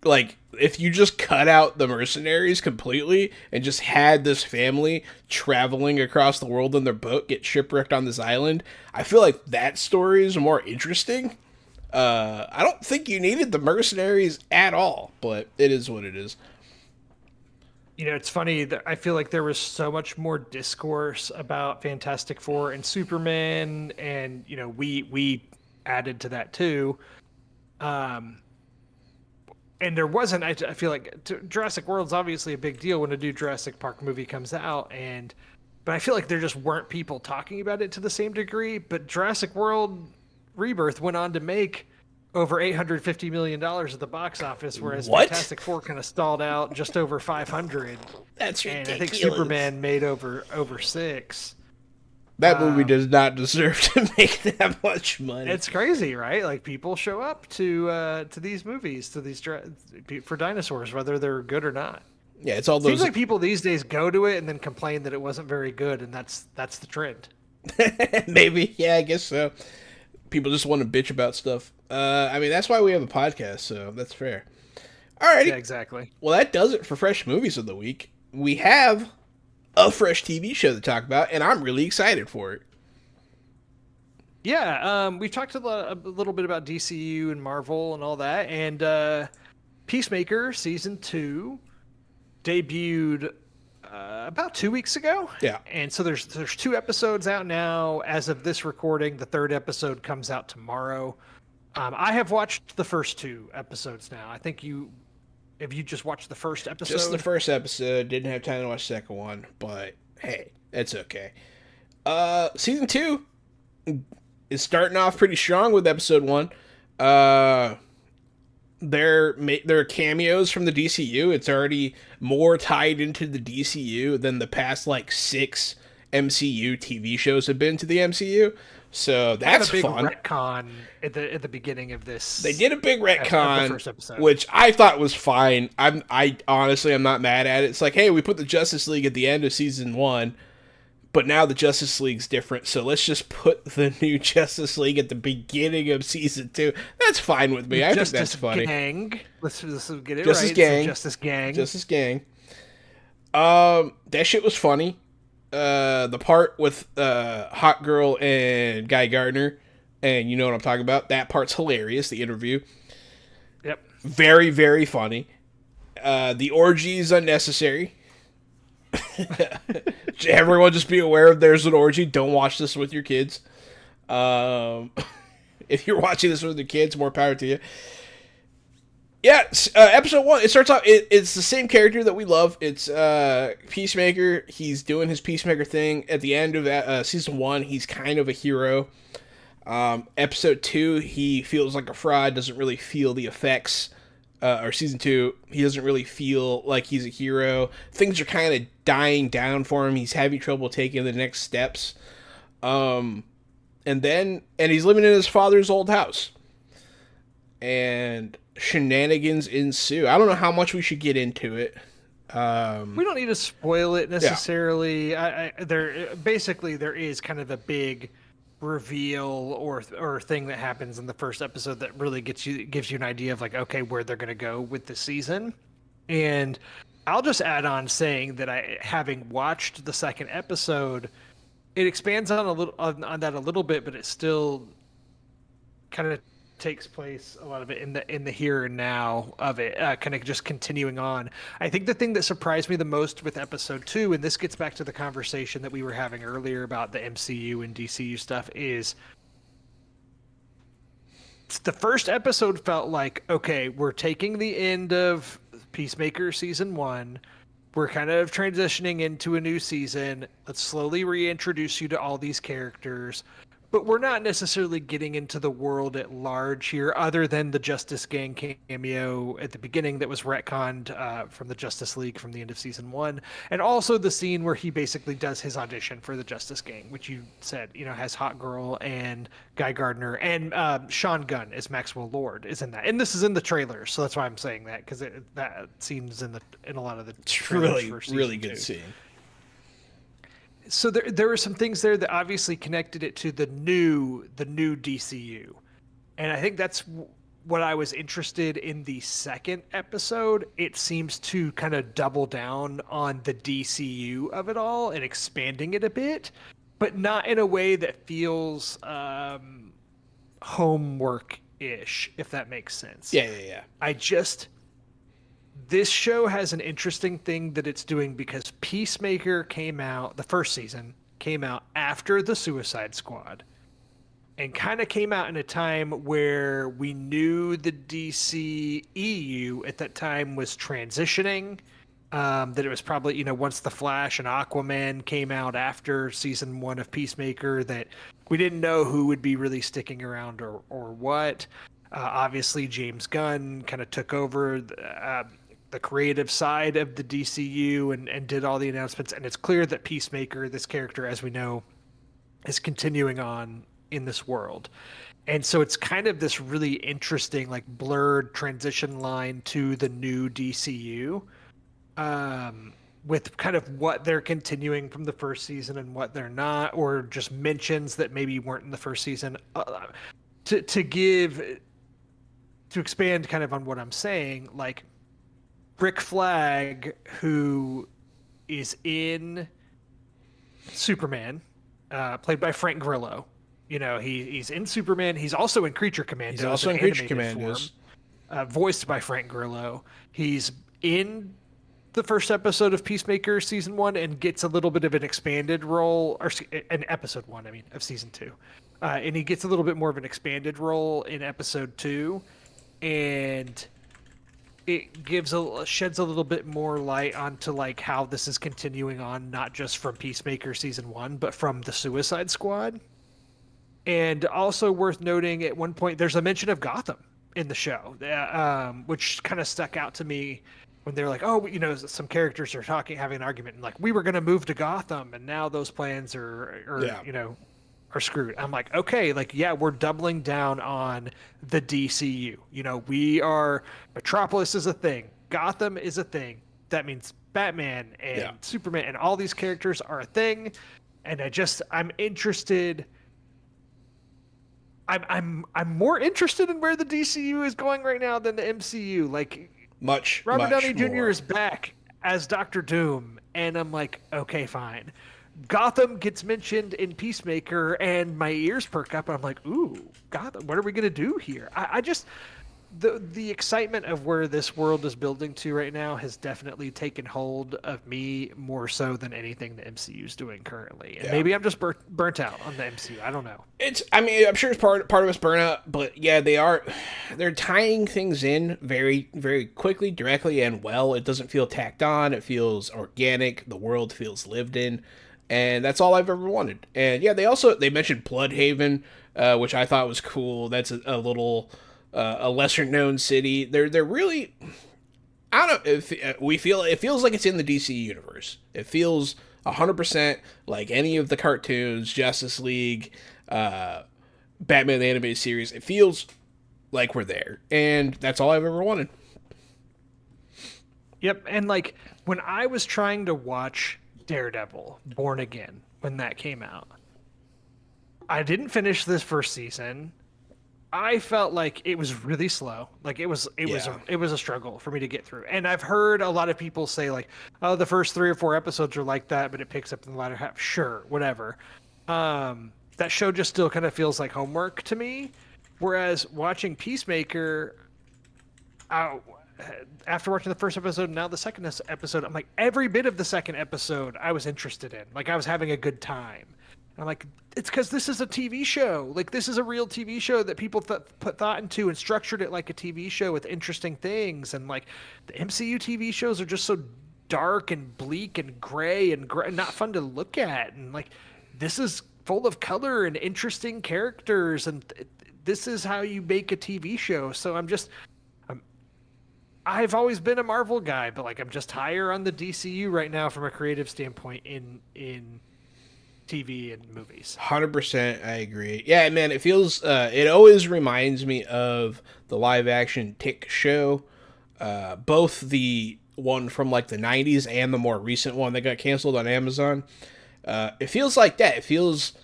Speaker 1: like, if you just cut out the mercenaries completely and just had this family traveling across the world in their boat get shipwrecked on this island, I feel like that story is more interesting. I don't think you needed the mercenaries at all, but it is what it is.
Speaker 2: You know, it's funny that I feel like there was so much more discourse about Fantastic Four and Superman, and you know, we added to that too. And there wasn't. I feel like Jurassic World's obviously a big deal when a new Jurassic Park movie comes out, but I feel like there just weren't people talking about it to the same degree. But Jurassic World Rebirth went on to make over $850 million at the box office, whereas Fantastic Four kind of stalled out just over 500.
Speaker 1: That's ridiculous.
Speaker 2: And I think Superman made over 6.
Speaker 1: That movie does not deserve to make that much money.
Speaker 2: It's crazy, right? Like people show up to these movies, for dinosaurs, whether they're good or not.
Speaker 1: Yeah, it's all those.
Speaker 2: Seems like people these days go to it and then complain that it wasn't very good, and that's the trend.
Speaker 1: Maybe, yeah, I guess so. People just want to bitch about stuff. I mean, that's why we have a podcast, so that's fair. All right.
Speaker 2: Yeah, exactly.
Speaker 1: Well, that does it for Fresh Movies of the Week. We have a fresh TV show to talk about, and I'm really excited for it.
Speaker 2: Yeah, we've talked a little bit about DCU and Marvel and all that, and Peacemaker Season 2 debuted about 2 weeks ago.
Speaker 1: Yeah.
Speaker 2: And so there's 2 episodes out now. As of this recording, the 3rd episode comes out tomorrow. I have watched the first 2 episodes now. I think Have you just watched the first episode?
Speaker 1: Just the first episode. Didn't have time to watch the second one, but hey, it's okay. Season 2 is starting off pretty strong with episode 1. They're cameos from the DCU. It's already more tied into the DCU than the past like 6 MCU TV shows have been to the MCU. So that's
Speaker 2: fun.
Speaker 1: Fun.
Speaker 2: Retcon at the beginning of this.
Speaker 1: They did a big retcon, which I thought was fine. I'm not mad at it. It's like, hey, we put the Justice League at the end of season 1, but now the Justice League's different. So let's just put the new Justice League at the beginning of season 2. That's fine with me. I think that's funny.
Speaker 2: Gang. Let's get it
Speaker 1: Justice
Speaker 2: right.
Speaker 1: Gang.
Speaker 2: Justice Gang.
Speaker 1: Justice Gang. That shit was funny. The part with Hot Girl and Guy Gardner, and you know what I'm talking about. That part's hilarious. The interview.
Speaker 2: Yep.
Speaker 1: Very, very funny. The orgy is unnecessary. Everyone just be aware of there's an orgy. Don't watch this with your kids. If you're watching this with your kids, more power to you. Yeah, episode 1, it starts off, it's the same character that we love. It's Peacemaker. He's doing his Peacemaker thing. At the end of season 1, he's kind of a hero. Episode 2, he feels like a fraud, doesn't really feel the effects or season 2, he doesn't really feel like he's a hero. Things are kind of dying down for him. He's having trouble taking the next steps. And he's living in his father's old house. And shenanigans ensue. I don't know how much we should get into it.
Speaker 2: We don't need to spoil it necessarily. Yeah. There is kind of a big reveal or thing that happens in the first episode that really gives you an idea of like, okay, where they're going to go with the season. And I'll just add on saying that having watched the second episode, it expands on that a little bit, but it still kind of takes place, a lot of it in the here and now of it, kind of just continuing on. I think the thing that surprised me the most with episode 2, and this gets back to the conversation that we were having earlier about the MCU and DCU stuff, is the first episode felt like, okay, we're taking the end of Peacemaker season 1, we're kind of transitioning into a new season, let's slowly reintroduce you to all these characters. But we're not necessarily getting into the world at large here, other than the Justice Gang cameo at the beginning that was retconned from the Justice League from the end of season 1. And also the scene where he basically does his audition for the Justice Gang, which you said, has Hot Girl and Guy Gardner. And Sean Gunn as Maxwell Lord is in that. And this is in the trailer, so that's why I'm saying that, because that scene's in a lot of the trailers for season
Speaker 1: really
Speaker 2: 2.
Speaker 1: Good scene.
Speaker 2: So there were some things there that obviously connected it to the new DCU. And I think that's what I was interested in the second episode. It seems to kind of double down on the DCU of it all and expanding it a bit, but not in a way that feels homework-ish, if that makes sense.
Speaker 1: Yeah.
Speaker 2: This show has an interesting thing that it's doing because Peacemaker the first season came out after the Suicide Squad, and kind of came out in a time where we knew the DCEU at that time was transitioning, that it was probably, once The Flash and Aquaman came out after season 1 of Peacemaker, that we didn't know who would be really sticking around or what. Obviously, James Gunn kind of took over the creative side of the DCU and did all the announcements. And it's clear that Peacemaker, this character, as we know, is continuing on in this world. And so it's kind of this really interesting, like, blurred transition line to the new DCU, with kind of what they're continuing from the first season and what they're not, or just mentions that maybe weren't in the first season. To expand kind of on what I'm saying, like, Rick Flag, who is in Superman, played by Frank Grillo. He's in Superman. He's also in Creature Commandos.
Speaker 1: He's also in Creature Commandos.
Speaker 2: Voiced by Frank Grillo. He's in the first episode of Peacemaker season 1 and gets a little bit of an expanded role, or an episode 1, of season 2. And he gets a little bit more of an expanded role in episode 2. And it sheds a little bit more light onto like how this is continuing on, not just from Peacemaker season 1, but from the Suicide Squad. And also worth noting, at one point there's a mention of Gotham in the show, which kind of stuck out to me when they're like, oh, some characters are having an argument, and like, we were going to move to Gotham, and now those plans are screwed. I'm like, okay, like, yeah, we're doubling down on the DCU. Metropolis is a thing. Gotham is a thing. That means Batman and Superman and all these characters are a thing. And I'm interested. I'm more interested in where the DCU is going right now than the MCU. Like, Robert Downey Jr. is back as Doctor Doom. And I'm like, okay, fine. Gotham gets mentioned in Peacemaker, and my ears perk up, and I'm like, ooh, Gotham, what are we going to do here? I just, the excitement of where this world is building to right now has definitely taken hold of me more so than anything the MCU is doing currently. And maybe I'm just burnt out on the MCU. I don't know.
Speaker 1: I'm sure it's part of it's burnout, but yeah, they're tying things in very, very quickly, directly, and well. It doesn't feel tacked on. It feels organic. The world feels lived in. And that's all I've ever wanted. And yeah, they mentioned Bloodhaven, which I thought was cool. That's a little a lesser known city. They're really, I don't know, if it feels like it's in the DC universe. It feels 100% like any of the cartoons, Justice League, Batman the animated series. It feels like we're there, and that's all I've ever wanted.
Speaker 2: Yep, and like when I was trying to watch Daredevil Born Again when that came out, I didn't finish this first season. I felt like it was really slow. Like
Speaker 1: Yeah.
Speaker 2: it was a struggle for me to get through. And I've heard a lot of people say like, "Oh, the first 3 or 4 episodes are like that, but it picks up in the latter half." Sure, whatever. That show just still kind of feels like homework to me. Whereas watching Peacemaker, I, after watching the first episode and now the second episode, I'm like every bit of the second episode I was interested in. Like I was having a good time. And I'm like, it's because this is a TV show. Like this is a real TV show that people put thought into and structured it like a TV show with interesting things. And like the MCU TV shows are just so dark and bleak and gray and not fun to look at. And like this is full of color and interesting characters and this is how you make a TV show. So I've always been a Marvel guy, but like I'm just higher on the DCU right now from a creative standpoint in TV and movies.
Speaker 1: 100%, I agree. Yeah, man, it feels. It always reminds me of the live action Tick show, both the one from like the '90s and the more recent one that got canceled on Amazon. It feels like that. It feels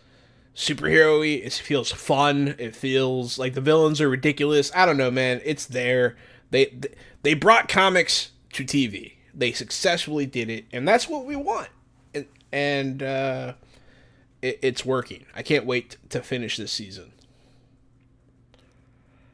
Speaker 1: superhero-y. It feels fun. It feels like the villains are ridiculous. I don't know, man. It's there. They brought comics to TV. They successfully did it, and that's what we want. And it's working. I can't wait to finish this season.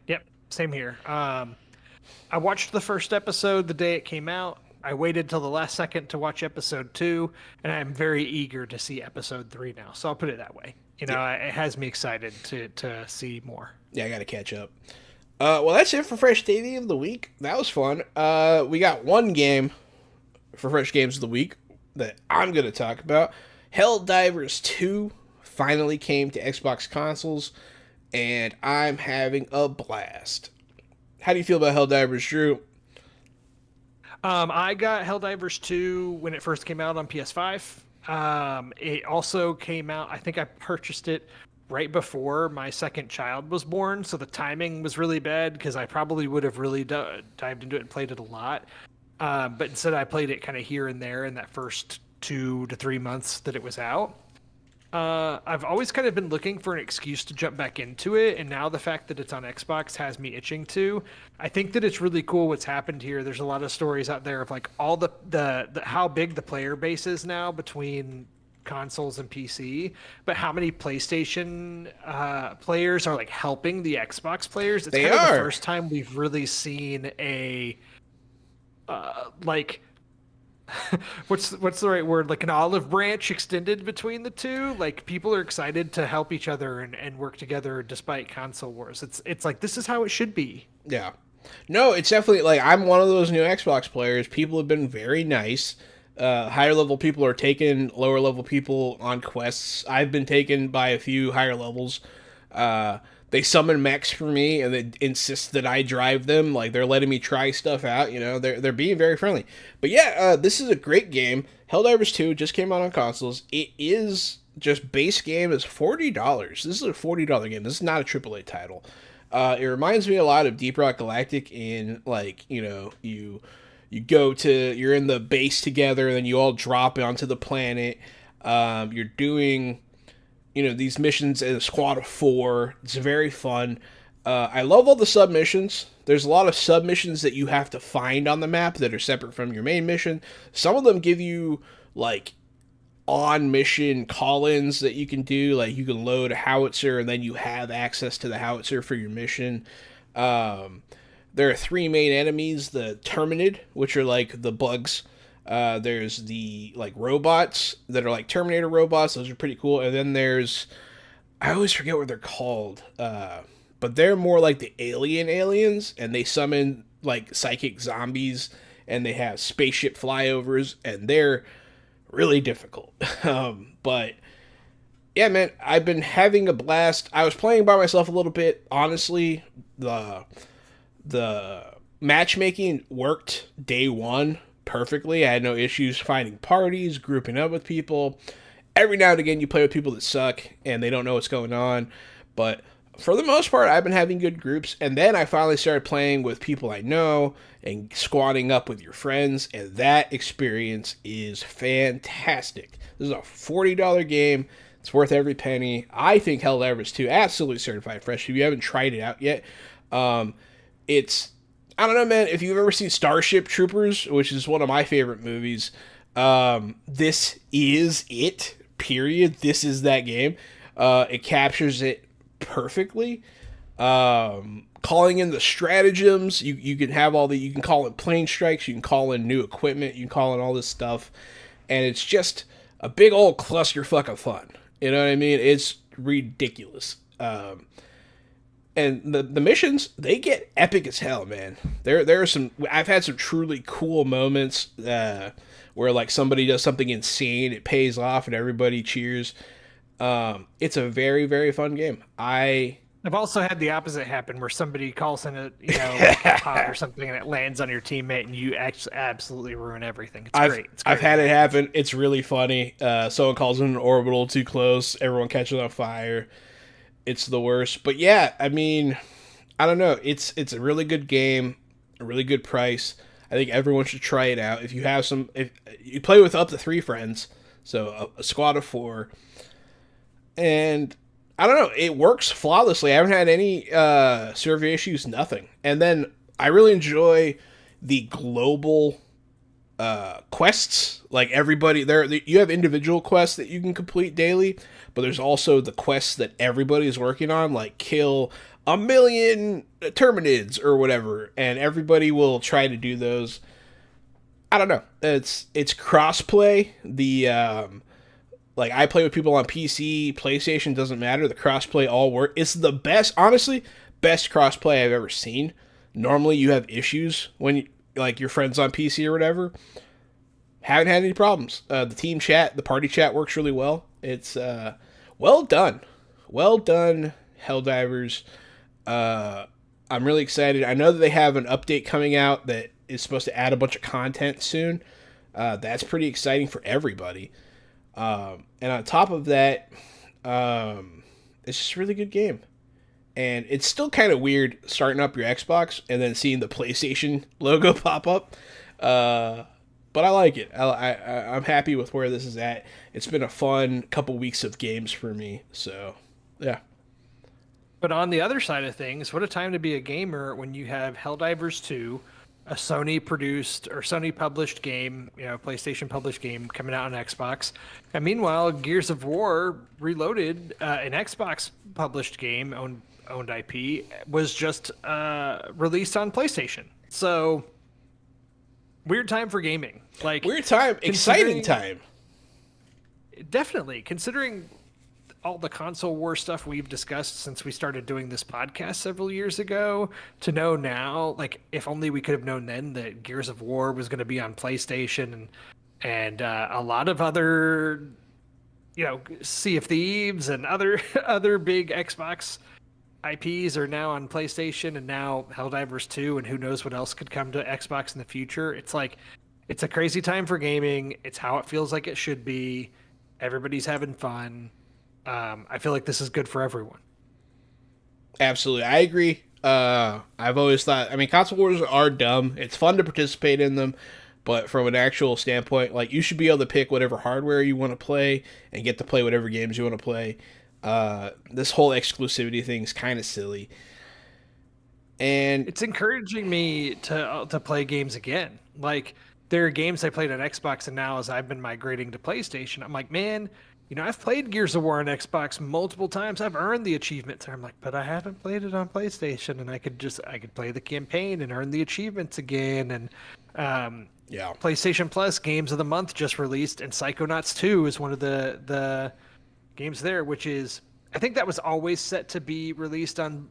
Speaker 2: Yep, same here. I watched the first episode the day it came out. I waited till the last second to watch episode 2, and I'm very eager to see episode 3 now. So I'll put it that way. You know,
Speaker 1: Yeah,
Speaker 2: it has me excited to see more.
Speaker 1: yeah, I got to catch up. Well, that's it for Fresh Davy of the Week. That was fun. We got one game for Fresh Games of the Week that I'm going to talk about. Helldivers 2 finally came to Xbox consoles, and I'm having a blast. How do you feel about Helldivers, Drew?
Speaker 2: I got Helldivers 2 when it first came out on PS5. It also came out, I think I purchased it right before my second child was born, so the timing was really bad because I probably would have really dived into it and played it a lot. But instead, I played it kind of here and there in that first 2 to 3 months that it was out. I've always kind of been looking for an excuse to jump back into it, and now the fact that it's on Xbox has me itching to. I think that it's really cool what's happened here. There's a lot of stories out there of like all the how big the player base is now between consoles and PC, but how many PlayStation players are like helping the Xbox players. It's
Speaker 1: They
Speaker 2: kind of the
Speaker 1: are.
Speaker 2: first time we've really seen a like what's the right word, like an olive branch extended between the two. Like people are excited to help each other and work together despite console wars. It's like this is how it should be.
Speaker 1: Yeah. No, it's definitely like I'm one of those new Xbox players. People have been very nice. Higher level people are taking lower level people on quests. I've been taken by a few higher levels. They summon mechs for me and they insist that I drive them. Like they're letting me try stuff out. You know, they're being very friendly. But yeah, this is a great game. Helldivers 2 just came out on consoles. It is just base game is $40. This is a $40 game. This is not a AAA title. It reminds me a lot of Deep Rock Galactic in like, you know, you're in the base together and then you all drop onto the planet. You're doing, you know, these missions in a squad of 4. It's very fun. I love all the submissions. There's a lot of submissions that you have to find on the map that are separate from your main mission. Some of them give you like on mission call-ins that you can do. Like you can load a howitzer and then you have access to the howitzer for your mission. There are 3 main enemies: the Terminid, which are like the bugs. There's the like robots that are like Terminator robots. Those are pretty cool. And then there's, I always forget what they're called, but they're more like the aliens, and they summon like psychic zombies, and they have spaceship flyovers, and they're really difficult. But Yeah, man, I've been having a blast. I was playing by myself a little bit. Honestly, the matchmaking worked day one perfectly. I had no issues finding parties, grouping up with people. Every now and again, you play with people that suck and they don't know what's going on. But for the most part, I've been having good groups. And then I finally started playing with people I know and squatting up with your friends. And that experience is fantastic. This is a $40 game. It's worth every penny. I think Helldivers 2, absolutely certified fresh. If you haven't tried it out yet, it's, I don't know, man. If you've ever seen Starship Troopers, which is one of my favorite movies, this is it. Period. This is that game. It captures it perfectly. Calling in the stratagems, you can have all the, you can call in plane strikes, you can call in new equipment, you can call in all this stuff, and it's just a big old clusterfuck of fun. You know what I mean? It's ridiculous. And the missions, they get epic as hell, man. There are some, I've had some truly cool moments where like somebody does something insane, it pays off, and everybody cheers. It's a very, very fun game.
Speaker 2: I've also had the opposite happen where somebody calls in a like a pot or something and it lands on your teammate and you actually absolutely ruin everything. It's great. It's great.
Speaker 1: I've had it happen. It's really funny. Someone calls in an orbital too close, everyone catches on fire. It's the worst. But yeah, I mean, I don't know. It's a really good game, a really good price. I think everyone should try it out. If you play with up to 3 friends, so a squad of 4, and I don't know, it works flawlessly. I haven't had any server issues, nothing. And then I really enjoy the global quests. Like everybody there, you have individual quests that you can complete daily, but there's also the quests that everybody is working on, like kill 1,000,000 Terminids or whatever, and everybody will try to do those. I don't know. It's crossplay. Like I play with people on PC, PlayStation, doesn't matter. The crossplay all work. It's the best, honestly, best crossplay I've ever seen. Normally you have issues when like your friends on PC or whatever. Haven't had any problems. The team chat, the party chat works really well. It's well done. Well done, Helldivers. I'm really excited. I know that they have an update coming out that is supposed to add a bunch of content soon. That's pretty exciting for everybody. And on top of that, it's just a really good game. And it's still kind of weird starting up your Xbox and then seeing the PlayStation logo pop up. But I like it. I'm happy with where this is at. It's been a fun couple weeks of games for me. So, yeah.
Speaker 2: But on the other side of things, what a time to be a gamer when you have Helldivers 2, a Sony produced or Sony published game, PlayStation published game coming out on Xbox. And meanwhile, Gears of War Reloaded, an Xbox published game, owned IP, was just released on PlayStation. So weird time for gaming. Like
Speaker 1: weird time, exciting time.
Speaker 2: Definitely, considering all the console war stuff we've discussed since we started doing this podcast several years ago, to know now, like if only we could have known then that Gears of War was going to be on PlayStation and a lot of other, Sea of Thieves and other big Xbox IPs are now on PlayStation, and now Helldivers 2, and who knows what else could come to Xbox in the future. It's like, it's a crazy time for gaming. It's how it feels like it should be. Everybody's having fun. I feel like this is good for everyone.
Speaker 1: Absolutely. I agree. I've always thought, I mean, console wars are dumb. It's fun to participate in them, but from an actual standpoint, like you should be able to pick whatever hardware you want to play and get to play whatever games you want to play. This whole exclusivity thing is kind of silly. And
Speaker 2: it's encouraging me to play games again. Like there are games I played on Xbox, and now as I've been migrating to PlayStation, I'm like, man, I've played Gears of War on Xbox multiple times. I've earned the achievements. I'm like, but I haven't played it on PlayStation, and I could play the campaign and earn the achievements again. And
Speaker 1: yeah,
Speaker 2: PlayStation Plus Games of the Month just released, and Psychonauts 2 is one of the games there, which is, I think that was always set to be released on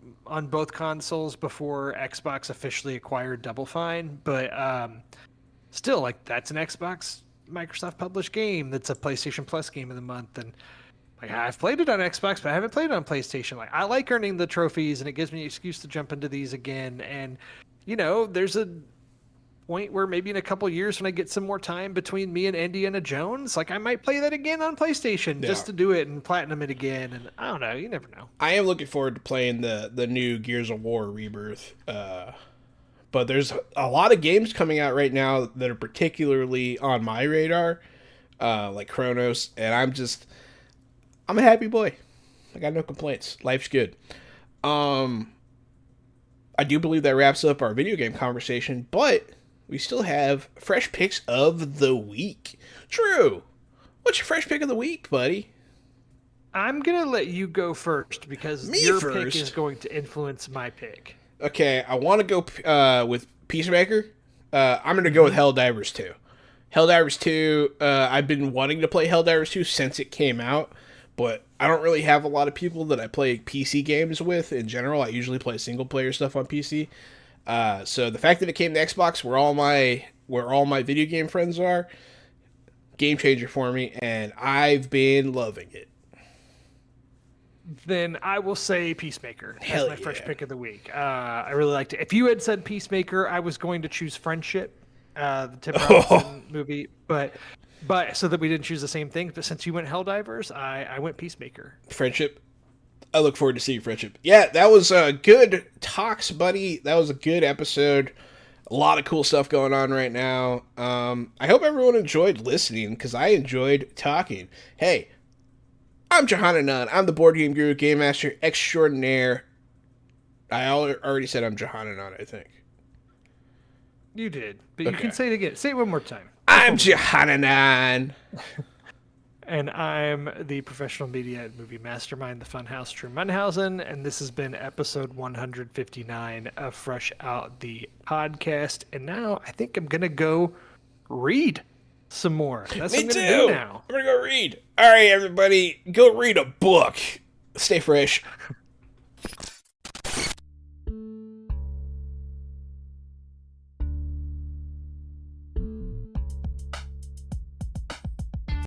Speaker 2: both consoles before Xbox officially acquired Double Fine. But still, like that's an Xbox Microsoft published game that's a PlayStation Plus game of the month, and Like I've played it on Xbox, but I haven't played it on PlayStation. Like I like earning the trophies, and it gives me an excuse to jump into these again. And there's a point where maybe in a couple years when I get some more time between me and Indiana Jones, like I might play that again on PlayStation
Speaker 1: Yeah.
Speaker 2: just to do it and platinum it again. And I don't know, you never know.
Speaker 1: I am looking forward to playing the new Gears of War Rebirth. But there's a lot of games coming out right now that are particularly on my radar, like Chronos, and I'm a happy boy. I got no complaints. Life's good. I do believe that wraps up our video game conversation, but we still have fresh picks of the week. Drew, what's your fresh pick of the week, buddy?
Speaker 2: I'm gonna let you go first because
Speaker 1: Me
Speaker 2: your
Speaker 1: first?
Speaker 2: pick is going to influence my pick.
Speaker 1: Okay, I want to go with Peacemaker. I'm going to go with Helldivers 2. Helldivers 2, I've been wanting to play Helldivers 2 since it came out, but I don't really have a lot of people that I play PC games with in general. I usually play single player stuff on PC. So the fact that it came to Xbox, where all my video game friends are, game changer for me, and I've been loving it.
Speaker 2: Then I will say Peacemaker. That's
Speaker 1: Hell
Speaker 2: my fresh
Speaker 1: yeah.
Speaker 2: pick of the week. I really liked it. If you had said Peacemaker, I was going to choose Friendship, the Tim Robinson movie, but so that we didn't choose the same thing. But since you went Helldivers, I went Peacemaker.
Speaker 1: Friendship. I look forward to seeing Friendship. Yeah, that was good talks, buddy. That was a good episode. A lot of cool stuff going on right now. I hope everyone enjoyed listening because I enjoyed talking. Hey, I'm Johanna Nunn. I'm the board game guru, game master extraordinaire. I already said I'm Johanna Nunn, I think.
Speaker 2: You did, but you
Speaker 1: Okay.
Speaker 2: can say it again. Say it one more time.
Speaker 1: I'm Johanna Nunn.
Speaker 2: And I'm the professional media and movie mastermind, the Funhouse True Munhausen, and this has been episode 159 of Fresh Out the Podcast. And now I think I'm gonna go read some more. That's
Speaker 1: Me
Speaker 2: what I'm
Speaker 1: too.
Speaker 2: gonna do now.
Speaker 1: I'm gonna go read. All right, everybody, go read a book. Stay fresh.